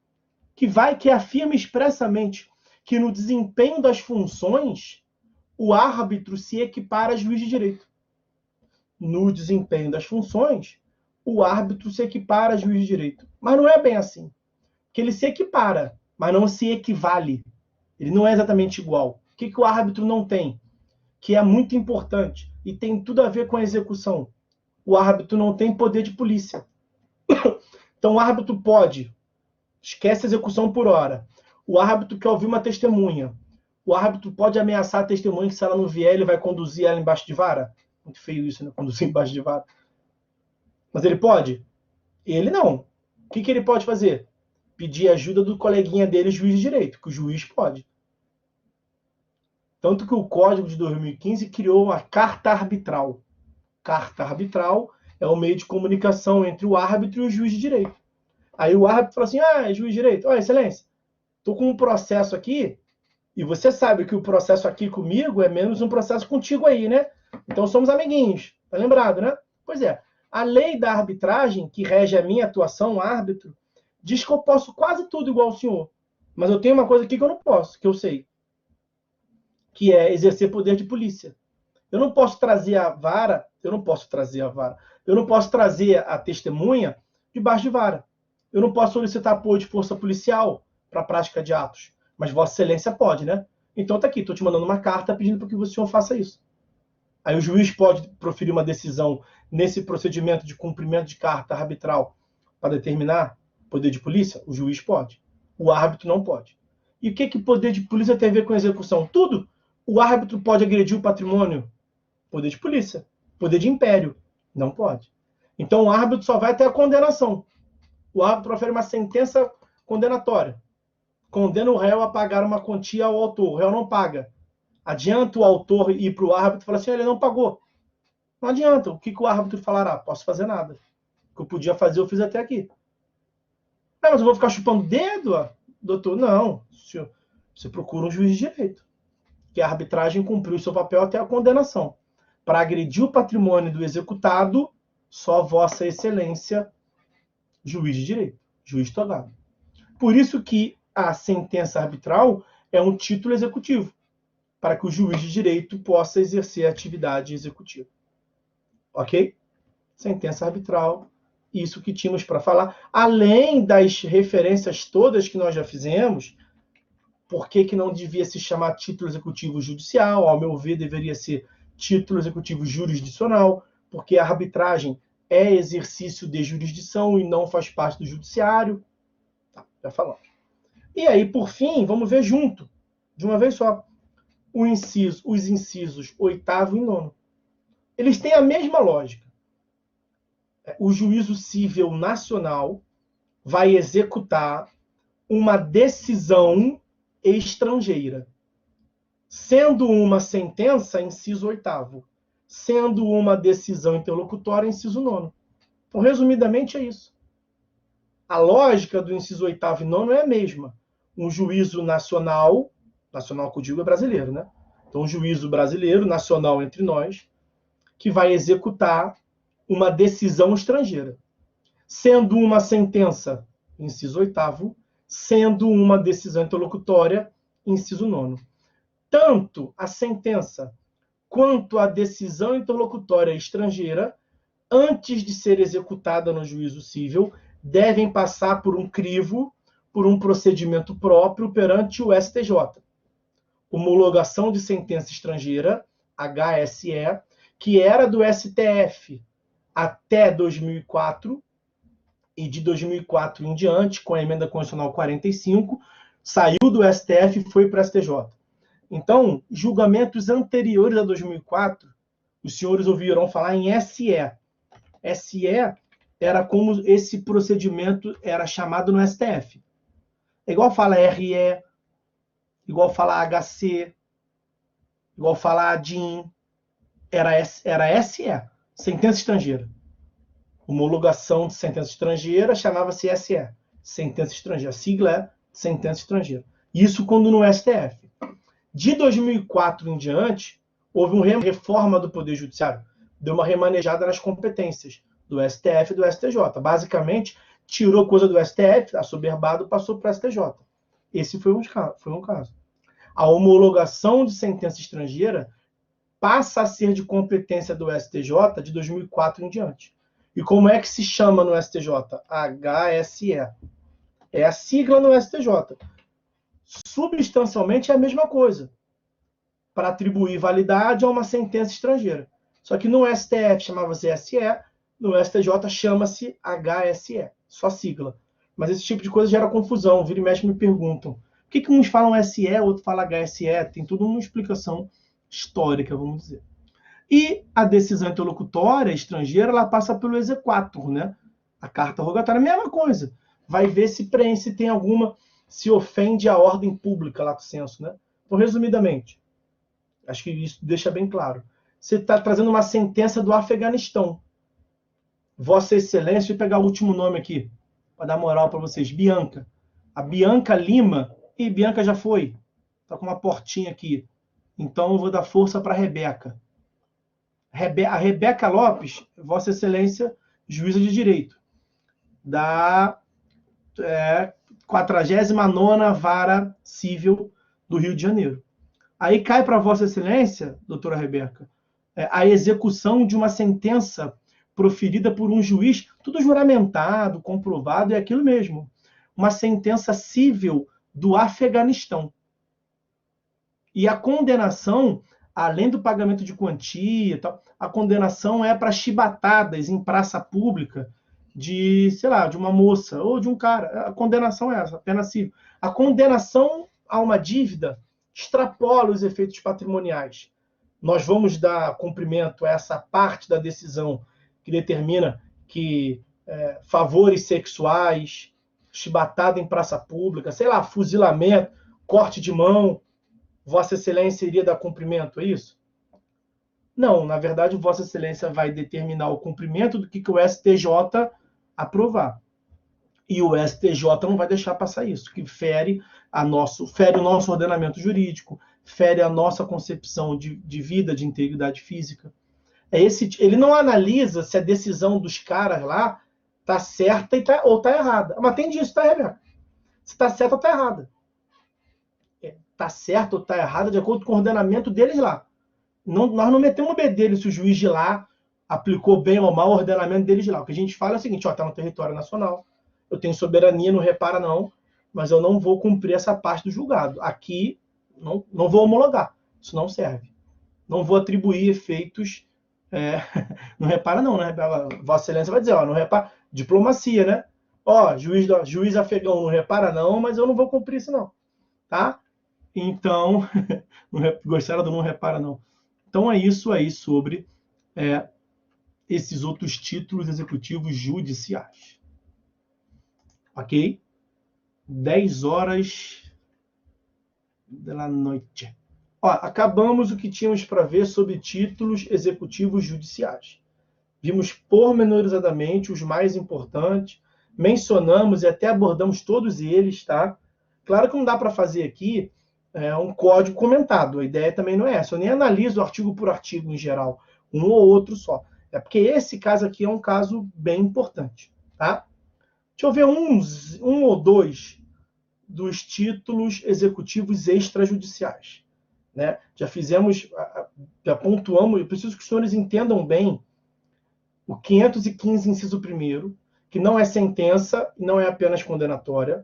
que afirma expressamente que no desempenho das funções, o árbitro se equipara a juiz de direito. No desempenho das funções, o árbitro se equipara a juiz de direito. Mas não é bem assim. Porque ele se equipara, mas não se equivale. Ele não é exatamente igual. O que o árbitro não tem? Que é muito importante e tem tudo a ver com a execução. O árbitro não tem poder de polícia. Então o árbitro pode, esquece a execução por hora. O árbitro quer ouvir uma testemunha. O árbitro pode ameaçar a testemunha que se ela não vier, ele vai conduzir ela embaixo de vara. Muito feio isso, né? Conduzir embaixo de vara. Mas ele pode? Ele não. O que ele pode fazer? Pedir ajuda do coleguinha dele, juiz de direito, que o juiz pode. Tanto que o Código de 2015 criou a carta arbitral. Carta arbitral é o meio de comunicação entre o árbitro e o juiz de direito. Aí o árbitro fala assim, juiz de direito, excelência, estou com um processo aqui, e você sabe que o processo aqui comigo é menos um processo contigo aí, né? Então somos amiguinhos, tá lembrado, né? Pois é, a lei da arbitragem, que rege a minha atuação, árbitro, diz que eu posso quase tudo igual ao senhor. Mas eu tenho uma coisa aqui que eu não posso, que eu sei. Que é exercer poder de polícia. Eu não posso trazer a vara, eu não posso trazer a testemunha debaixo de vara. Eu não posso solicitar apoio de força policial para a prática de atos. Mas Vossa Excelência pode, né? Então tá aqui, estou te mandando uma carta pedindo para que o senhor faça isso. Aí o juiz pode proferir uma decisão nesse procedimento de cumprimento de carta arbitral para determinar poder de polícia? O juiz pode. O árbitro não pode. E o que poder de polícia tem a ver com execução? Tudo. O árbitro pode agredir o patrimônio? Poder de polícia. Poder de império? Não pode. Então o árbitro só vai até a condenação. O árbitro profere uma sentença condenatória. Condena o réu a pagar uma quantia ao autor. O réu não paga. Adianta o autor ir para o árbitro e falar assim, ele não pagou. Não adianta. O que o árbitro falará? Posso fazer nada. O que eu podia fazer, eu fiz até aqui. Mas eu vou ficar chupando dedo, doutor? Não. Você procura um juiz de direito. Que a arbitragem cumpriu o seu papel até a condenação. Para agredir o patrimônio do executado, só Vossa Excelência, juiz de direito, juiz togado. Por isso que a sentença arbitral é um título executivo, para que o juiz de direito possa exercer a atividade executiva. Ok? Sentença arbitral, isso que tínhamos para falar. Além das referências todas que nós já fizemos, por que não devia se chamar título executivo judicial? Ao meu ver, deveria ser título executivo jurisdicional, porque a arbitragem é exercício de jurisdição e não faz parte do judiciário. Tá, já falamos. E aí, por fim, vamos ver junto, de uma vez só, os incisos 8º e 9º. Eles têm a mesma lógica. O juízo civil nacional vai executar uma decisão estrangeira, sendo uma sentença, inciso 8º, sendo uma decisão interlocutória, inciso 9º. Então, resumidamente, é isso. A lógica do inciso 8º e 9º é a mesma. Um juízo nacional que eu digo é brasileiro, né? Então, um juízo brasileiro, nacional entre nós, que vai executar uma decisão estrangeira. Sendo uma sentença inciso 8º, sendo uma decisão interlocutória, inciso 9º. Tanto a sentença quanto a decisão interlocutória estrangeira, antes de ser executada no juízo civil, devem passar por um crivo, por um procedimento próprio perante o STJ. Homologação de sentença estrangeira, HSE, que era do STF até 2004, e de 2004 em diante, com a emenda constitucional 45, saiu do STF e foi para o STJ. Então, julgamentos anteriores a 2004, os senhores ouviram falar em SE. SE era como esse procedimento era chamado no STF. É igual fala RE, igual fala HC, igual fala ADIM. Era SE, sentença estrangeira. Homologação de sentença estrangeira chamava-se SE, sentença estrangeira. A sigla é sentença estrangeira. Isso quando no STF. De 2004 em diante, houve uma reforma do Poder Judiciário. Deu uma remanejada nas competências do STF e do STJ. Basicamente, tirou coisa do STF, assoberbado, passou para o STJ. Esse foi um caso. A homologação de sentença estrangeira passa a ser de competência do STJ de 2004 em diante. E como é que se chama no STJ? HSE. É a sigla no STJ. Substancialmente é a mesma coisa, para atribuir validade a uma sentença estrangeira. Só que no STF chamava-se SE, no STJ chama-se HSE, só sigla. Mas esse tipo de coisa gera confusão, vira e mexe me perguntam. Por que uns falam SE, outro fala HSE? Tem tudo uma explicação histórica, vamos dizer. E a decisão interlocutória estrangeira, ela passa pelo exequatur, né? A carta rogatória, a mesma coisa. Vai ver se preenche, se tem alguma, se ofende a ordem pública, lato sensu, né? Então, resumidamente, acho que isso deixa bem claro. Você está trazendo uma sentença do Afeganistão. Vossa Excelência, vou pegar o último nome aqui, para dar moral para vocês. Bianca. A Bianca Lima. E Bianca já foi. Está com uma portinha aqui. Então, eu vou dar força para a Rebeca. A Rebeca Lopes, Vossa Excelência, juíza de direito, da 49ª Vara Civil do Rio de Janeiro. Aí cai para Vossa Excelência, doutora Rebeca, a execução de uma sentença proferida por um juiz, tudo juramentado, comprovado, é aquilo mesmo. Uma sentença civil do Afeganistão. E a condenação, além do pagamento de quantia e tal, a condenação é para chibatadas em praça pública de, sei lá, de uma moça ou de um cara. A condenação é essa, pena civil. A condenação a uma dívida extrapola os efeitos patrimoniais. Nós vamos dar cumprimento a essa parte da decisão que determina que favores sexuais, chibatada em praça pública, sei lá, fuzilamento, corte de mão, Vossa Excelência iria dar cumprimento a isso? Não, na verdade, Vossa Excelência vai determinar o cumprimento do que o STJ aprovar. E o STJ não vai deixar passar isso, que fere o nosso ordenamento jurídico, fere a nossa concepção de vida, de integridade física. Ele não analisa se a decisão dos caras lá está certa ou está errada. Mas tem disso, tá, Rebeca? Se está certa ou está errada. Está certo ou está errada de acordo com o ordenamento deles lá. Nós não metemos o bedelho se o juiz de lá aplicou bem ou mal o ordenamento deles de lá. O que a gente fala é o seguinte, está no território nacional, eu tenho soberania, não repara não, mas eu não vou cumprir essa parte do julgado. Aqui, não vou homologar, isso não serve. Não vou atribuir efeitos, não repara não, né? Vossa Excelência vai dizer, não repara, diplomacia, né? Juiz afegão, não repara não, mas eu não vou cumprir isso não, tá? Então, gostaram do não repara não. Então é isso aí sobre esses outros títulos executivos judiciais. Ok? 10 horas da noite. Acabamos o que tínhamos para ver sobre títulos executivos judiciais. Vimos pormenorizadamente os mais importantes, mencionamos e até abordamos todos eles, tá? Claro que não dá para fazer aqui um código comentado. A ideia também não é essa. Eu nem analiso artigo por artigo em geral, um ou outro só. É porque esse caso aqui é um caso bem importante, tá? Deixa eu ver um ou dois dos títulos executivos extrajudiciais. Né? Já pontuamos, eu preciso que os senhores entendam bem o 515, inciso 1º, que não é sentença e não é apenas condenatória.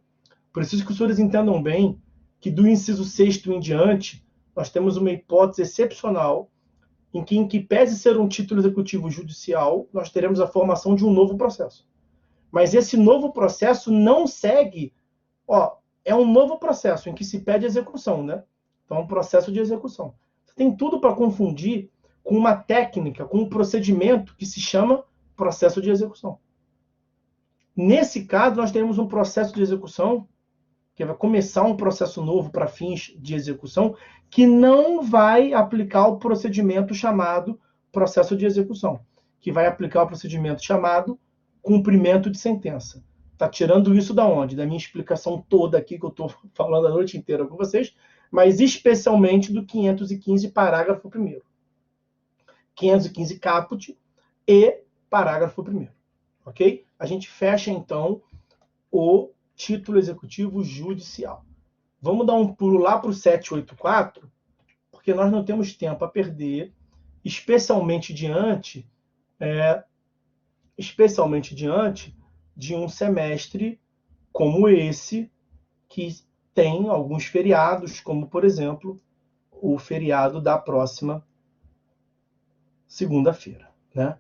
Preciso que os senhores entendam bem que do inciso 6º em diante, nós temos uma hipótese excepcional em que pese ser um título executivo judicial, nós teremos a formação de um novo processo. Mas esse novo processo não segue... é um novo processo em que se pede execução, né? Então, é um processo de execução. Você tem tudo para confundir com uma técnica, com um procedimento que se chama processo de execução. Nesse caso, nós temos um processo de execução, que vai começar um processo novo para fins de execução, que não vai aplicar o procedimento chamado processo de execução, que vai aplicar o procedimento chamado cumprimento de sentença. Está tirando isso da onde? Da minha explicação toda aqui, que eu estou falando a noite inteira com vocês, mas especialmente do 515, parágrafo 1º. 515 caput e parágrafo 1º. Ok? A gente fecha, então, o título executivo judicial. Vamos dar um pulo lá para o 784, porque nós não temos tempo a perder, especialmente diante de um semestre como esse, que tem alguns feriados, como, por exemplo, o feriado da próxima segunda-feira, né?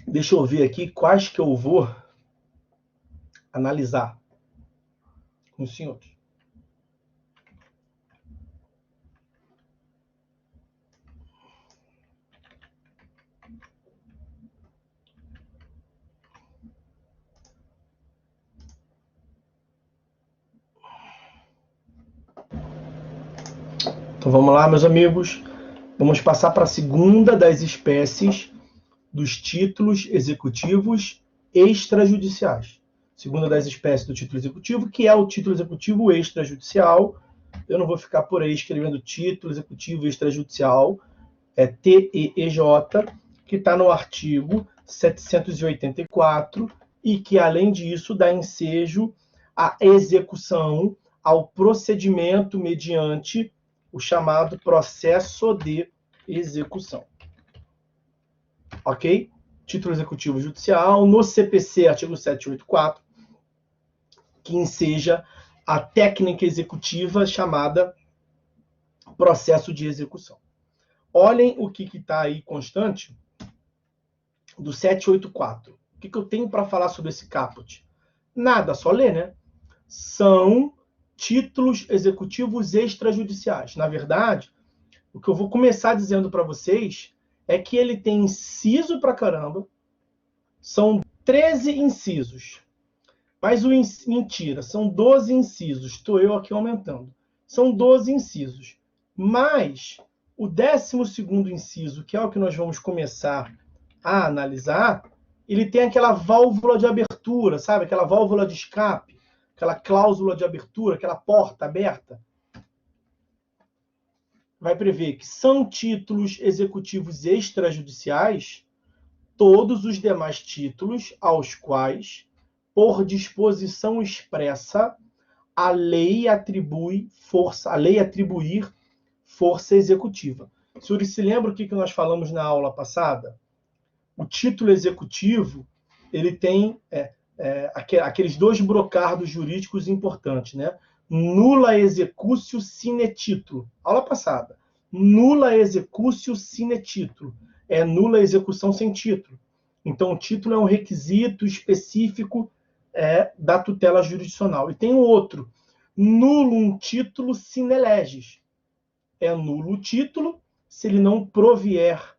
Deixa eu ver aqui quais que eu vou analisar com os senhores. Então vamos lá, meus amigos. Vamos passar para a segunda das espécies dos títulos executivos extrajudiciais. Segunda das espécies do título executivo, que é o título executivo extrajudicial. Eu não vou ficar por aí escrevendo título executivo extrajudicial, é TEEJ, que está no artigo 784 e que, além disso, dá ensejo à execução, ao procedimento mediante o chamado processo de execução. Ok? Título executivo judicial, no CPC, artigo 784, que enseja a técnica executiva chamada processo de execução. Olhem o que está aí constante do 784. O que eu tenho para falar sobre esse caput? Nada, só ler, né? São títulos executivos extrajudiciais. Na verdade, o que eu vou começar dizendo para vocês é que ele tem inciso pra caramba. São 13 incisos. Mas mentira, são 12 incisos. Estou eu aqui aumentando. São 12 incisos. Mas o 12º inciso, que é o que nós vamos começar a analisar, ele tem aquela válvula de abertura, sabe? Aquela válvula de escape, aquela cláusula de abertura, aquela porta aberta. Vai prever que são títulos executivos extrajudiciais todos os demais títulos aos quais, por disposição expressa, a lei atribuir força executiva. Os senhores se lembram o que nós falamos na aula passada? O título executivo, ele tem aqueles dois brocardos jurídicos importantes, né? Nulla executio sine titulo. Aula passada. Nulla executio sine titulo. É nula execução sem título. Então, o título é um requisito específico da tutela jurisdicional. E tem o outro. Nullum titulo sine leges. É nulo o título se ele não provier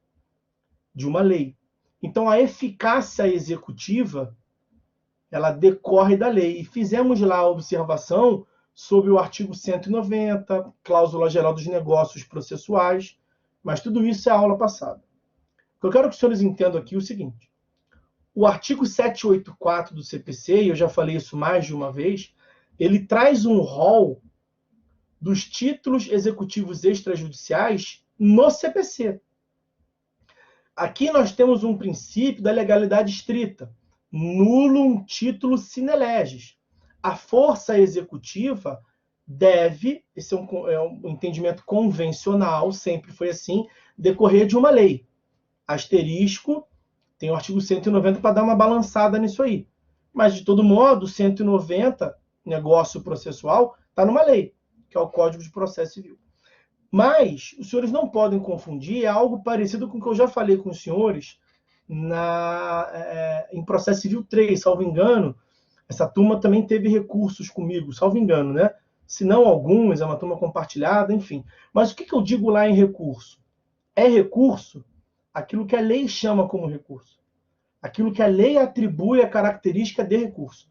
de uma lei. Então, a eficácia executiva, ela decorre da lei. E fizemos lá a observação sobre o artigo 190, cláusula geral dos negócios processuais, mas tudo isso é a aula passada. Eu quero que os senhores entendam aqui o seguinte. O artigo 784 do CPC, e eu já falei isso mais de uma vez, ele traz um rol dos títulos executivos extrajudiciais no CPC. Aqui nós temos um princípio da legalidade estrita. Nulum título sine leges. A força executiva deve, esse é um entendimento convencional, sempre foi assim, decorrer de uma lei. Asterisco, tem o artigo 190 para dar uma balançada nisso aí. Mas, de todo modo, 190, negócio processual, está numa lei, que é o Código de Processo Civil. Mas os senhores não podem confundir, é algo parecido com o que eu já falei com os senhores em Processo Civil 3, salvo engano. Essa turma também teve recursos comigo, salvo engano, né? Se não alguns, é uma turma compartilhada, enfim. Mas o que eu digo lá em recurso? É recurso aquilo que a lei chama como recurso. Aquilo que a lei atribui a característica de recurso.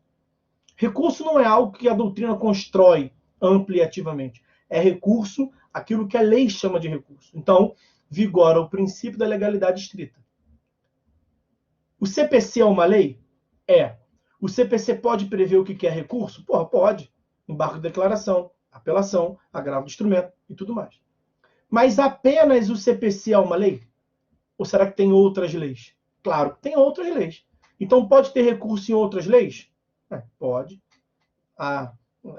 Recurso não é algo que a doutrina constrói ampliativamente. É recurso aquilo que a lei chama de recurso. Então, vigora o princípio da legalidade estrita. O CPC é uma lei? É. O CPC pode prever o que é recurso? Porra, pode. Embargo de declaração, apelação, agravo do instrumento e tudo mais. Mas apenas o CPC é uma lei? Ou será que tem outras leis? Claro que tem outras leis. Então pode ter recurso em outras leis? Pode. A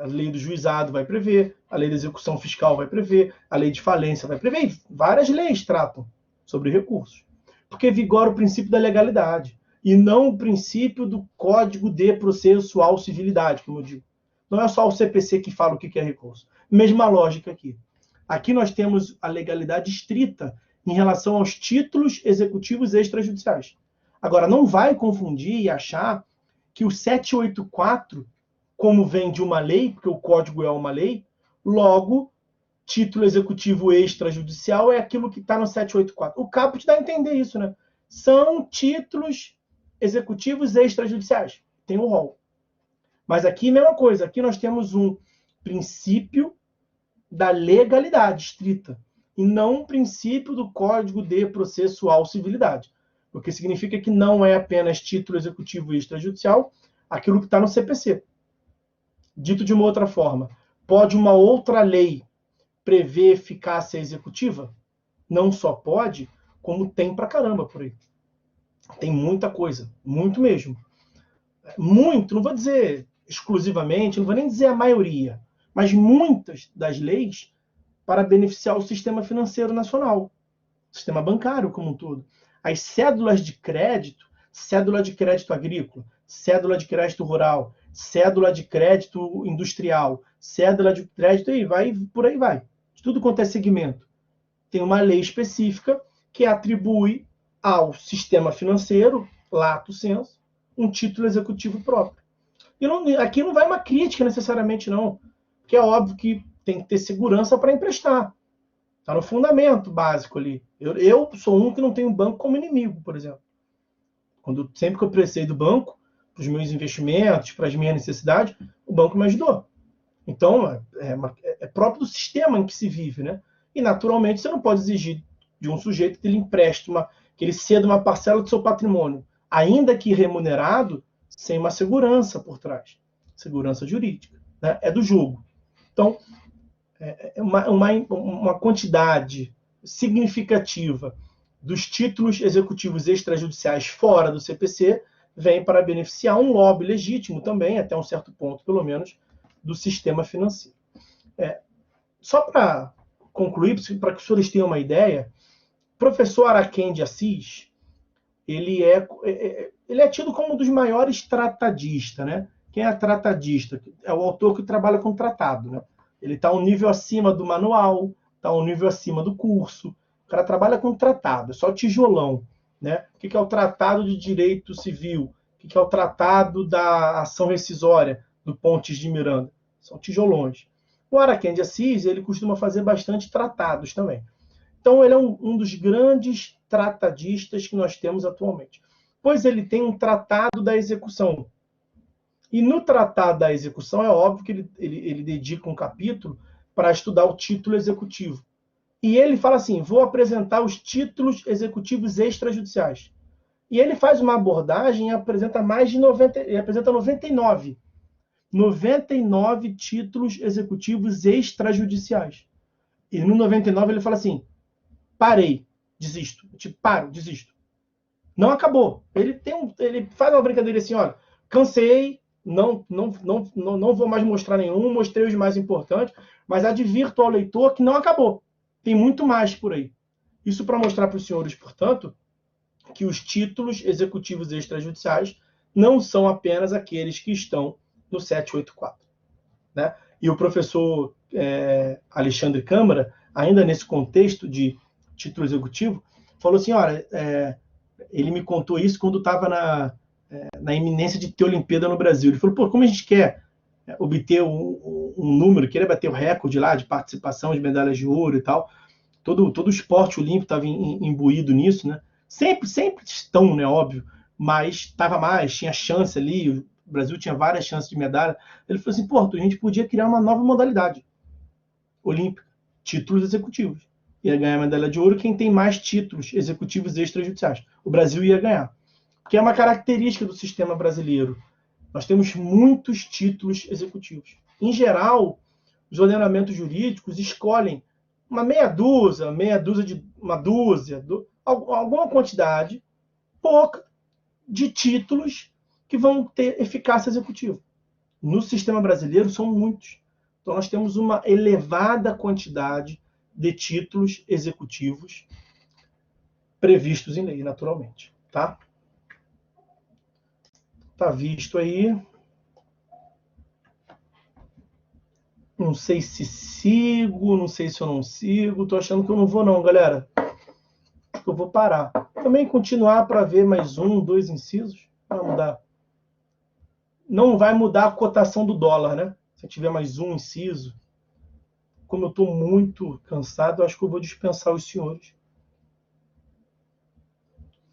lei do juizado vai prever, a lei da execução fiscal vai prever, a lei de falência vai prever. E várias leis tratam sobre recursos. Porque vigora o princípio da legalidade e não o princípio do Código de Processual Civilidade, como eu digo. Não é só o CPC que fala o que é recurso. Mesma lógica aqui. Aqui nós temos a legalidade estrita em relação aos títulos executivos extrajudiciais. Agora, não vai confundir e achar que o 784, como vem de uma lei, porque o código é uma lei, logo, título executivo extrajudicial é aquilo que está no 784. O caput dá a entender isso, né? São títulos executivos extrajudiciais. Tem um rol. Mas aqui, mesma coisa. Aqui nós temos um princípio da legalidade estrita e não um princípio do Código de Processual Civilidade. O que significa que não é apenas título executivo extrajudicial aquilo que está no CPC. Dito de uma outra forma, pode uma outra lei prever eficácia executiva? Não só pode, como tem pra caramba por aí. Tem muita coisa, muito mesmo. Muito, não vou dizer exclusivamente, não vou nem dizer a maioria, mas muitas das leis para beneficiar o sistema financeiro nacional, o sistema bancário como um todo. As cédulas de crédito, cédula de crédito agrícola, cédula de crédito rural, cédula de crédito industrial, cédula de crédito, e por aí vai. De tudo quanto é segmento. Tem uma lei específica que atribui ao sistema financeiro, lato sensu, um título executivo próprio. E aqui não vai uma crítica necessariamente, não. Porque é óbvio que tem que ter segurança para emprestar. Está no fundamento básico ali. Eu sou um que não tem um banco como inimigo, por exemplo. Sempre que eu precisei do banco, para os meus investimentos, para as minhas necessidades, o banco me ajudou. Então, é próprio do sistema em que se vive, né? E, naturalmente, você não pode exigir de um sujeito que ele empreste, que ele ceda uma parcela do seu patrimônio, ainda que remunerado, sem uma segurança por trás. Segurança jurídica. Né? É do jogo. Então, uma quantidade significativa dos títulos executivos extrajudiciais fora do CPC vem para beneficiar um lobby legítimo também, até um certo ponto, pelo menos, do sistema financeiro. Só para concluir, para que os senhores tenham uma ideia, o professor Araquém de Assis, ele é tido como um dos maiores tratadistas, né? Quem é tratadista? É o autor que trabalha com tratado, né? Ele está um nível acima do manual, está um nível acima do curso. O cara trabalha com tratado, é só tijolão, né? O que é o Tratado de Direito Civil? O que é o Tratado da Ação Rescisória do Pontes de Miranda? São tijolões. O Araquém de Assis, ele costuma fazer bastante tratados também. Então, ele é um dos grandes tratadistas que nós temos atualmente. Pois ele tem um tratado da execução. E no tratado da execução, é óbvio que ele dedica um capítulo para estudar o título executivo. E ele fala assim, vou apresentar os títulos executivos extrajudiciais. E ele faz uma abordagem e apresenta apresenta 99 títulos executivos extrajudiciais. E no 99 ele fala assim, parei, desisto. Desisto. Não acabou. Ele faz uma brincadeira assim, olha, cansei, não vou mais mostrar nenhum, mostrei os mais importantes, mas advirto ao leitor que não acabou. Tem muito mais por aí. Isso para mostrar para os senhores, portanto, que os títulos executivos extrajudiciais não são apenas aqueles que estão no 784. Né? E o professor Alexandre Câmara, ainda nesse contexto de título executivo, falou assim, olha, ele me contou isso quando estava na iminência de ter Olimpíada no Brasil. Ele falou, pô, como a gente quer obter um número, queria bater o recorde lá de participação de medalhas de ouro e tal, todo o esporte olímpico estava imbuído nisso, né? Sempre estão, né, óbvio, mas estava mais, tinha chance ali, o Brasil tinha várias chances de medalha. Ele falou assim, pô, a gente podia criar uma nova modalidade olímpica, títulos executivos. Ia ganhar medalha de ouro quem tem mais títulos executivos extrajudiciais. O Brasil ia ganhar. Porque é uma característica do sistema brasileiro. Nós temos muitos títulos executivos. Em geral, os ordenamentos jurídicos escolhem uma meia dúzia, uma dúzia, alguma quantidade pouca de títulos que vão ter eficácia executiva. No sistema brasileiro são muitos. Então nós temos uma elevada quantidade de títulos executivos previstos em lei, naturalmente, tá? Tá visto aí. Não sei se sigo, não sei se eu não sigo. Tô achando que eu não vou não, galera. Acho que eu vou parar. Também continuar para ver mais 1, 2 incisos. Vai mudar. Não vai mudar a cotação do dólar, né? Se tiver mais um inciso. Como eu estou muito cansado, eu acho que eu vou dispensar os senhores.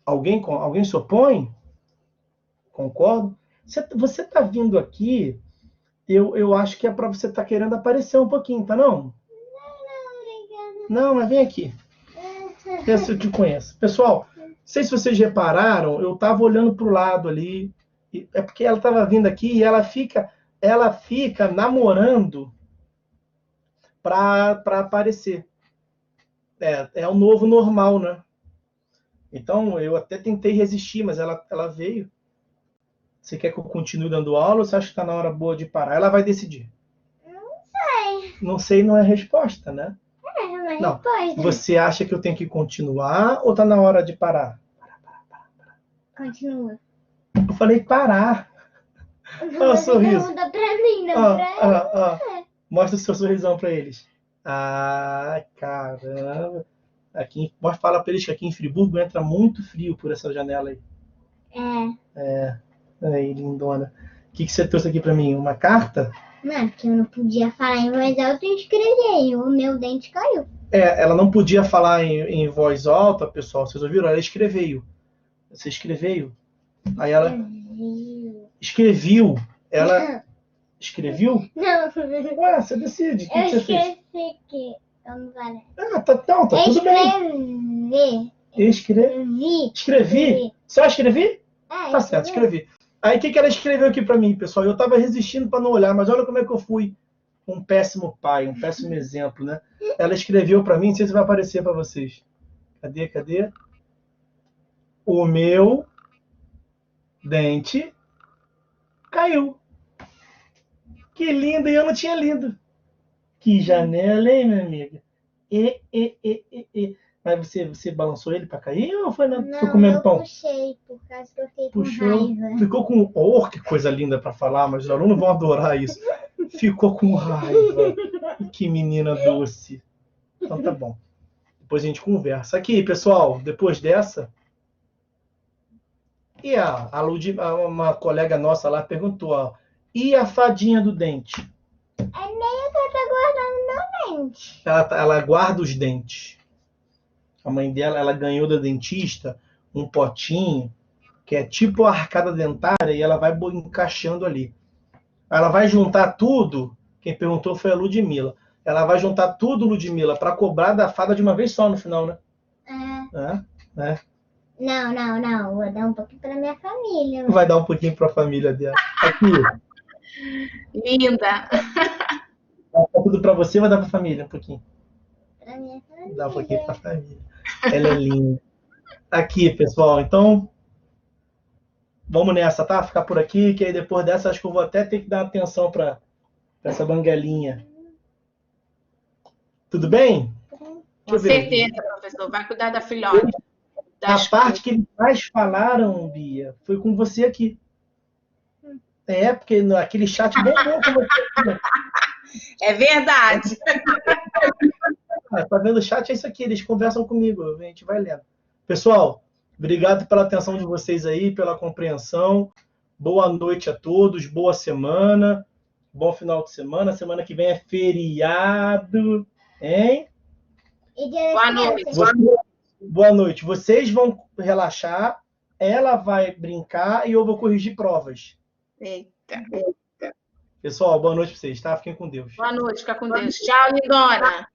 Alguém se opõe? Concordo? Você está vindo aqui, eu acho que é para você estar querendo aparecer um pouquinho, tá não? Não, mas vem aqui. Essa eu te conheço. Pessoal, não sei se vocês repararam, eu estava olhando para o lado ali. É porque ela estava vindo aqui e ela fica namorando para aparecer. É o novo normal, né? Então, eu até tentei resistir, mas ela veio. Você quer que eu continue dando aula ou você acha que está na hora boa de parar? Ela vai decidir. Não sei. Não sei não é resposta, né? Não é Não. resposta. Você acha que eu tenho que continuar ou está na hora de parar? Continua. Eu falei parar. Olha o sorriso. Não dá pra mim, não pra ele. Mostra o seu sorrisão para eles. Ah, caramba. Aqui, fala para eles que aqui em Friburgo entra muito frio por essa janela aí. Aí, lindona. O que você trouxe aqui para mim? Uma carta? Não, porque eu não podia falar em voz alta e escrever. O meu dente caiu. Ela não podia falar em voz alta, pessoal. Vocês ouviram? Ela escreveu. Você escreveu? Aí ela... Escreveu. Ela... Escreveu? Não. Ué, você decide. O que você fez? Eu esqueci que... Vamos lá. Tá tudo bem. Escrevi? Só escrevi? Tá certo, escrevi. Aí o que ela escreveu aqui para mim, pessoal? Eu estava resistindo para não olhar, mas olha como é que eu fui um péssimo pai, um péssimo exemplo, né? Ela escreveu para mim, não sei se vai aparecer para vocês. Cadê? O meu dente caiu. Que lindo, e eu não tinha lido. Que janela, hein, minha amiga? Mas você balançou ele para cair ou foi comendo pão? Não, eu puxei, por causa que eu fiquei com raiva. Ficou com... Oh, que coisa linda para falar, mas os alunos vão adorar isso. Ficou com raiva. Que menina doce. Então tá bom. Depois a gente conversa. Aqui, pessoal, depois dessa... E uma colega nossa lá perguntou, ó, e a fadinha do dente? É meio que eu tô guardando meu dente. Ela guarda os dentes. A mãe dela, ela ganhou da dentista um potinho que é tipo a arcada dentária e ela vai encaixando ali. Ela vai juntar tudo. Quem perguntou foi a Ludmila. Ela vai juntar tudo, Ludmila, para cobrar da fada de uma vez só no final, né? Não. Vou dar um pouquinho para minha família. Vai dar um pouquinho para a família dela. Aqui. Linda. Vai dar tudo para você, vai dar para a família um pouquinho. Para minha família. Dá um pouquinho para a família. Ela é linda. Aqui, pessoal. Então, Vamos nessa, tá? Ficar por aqui, que aí depois dessa acho que eu vou até ter que dar atenção para essa banguelinha. Tudo bem? Com certeza, professor. Vai cuidar da filhota. A parte que eles mais falaram, Bia, foi com você aqui. Porque aquele chat bombou com você. É verdade. Tá vendo o chat? É isso aqui, eles conversam comigo, a gente vai lendo. Pessoal, obrigado pela atenção de vocês aí, pela compreensão. Boa noite a todos, boa semana, bom final de semana. Semana que vem é feriado, hein? Boa noite. Boa noite. Vocês vão relaxar, ela vai brincar e eu vou corrigir provas. Eita. Pessoal, boa noite para vocês, tá? Fiquem com Deus. Boa noite, fica com Deus. Tchau, lindona.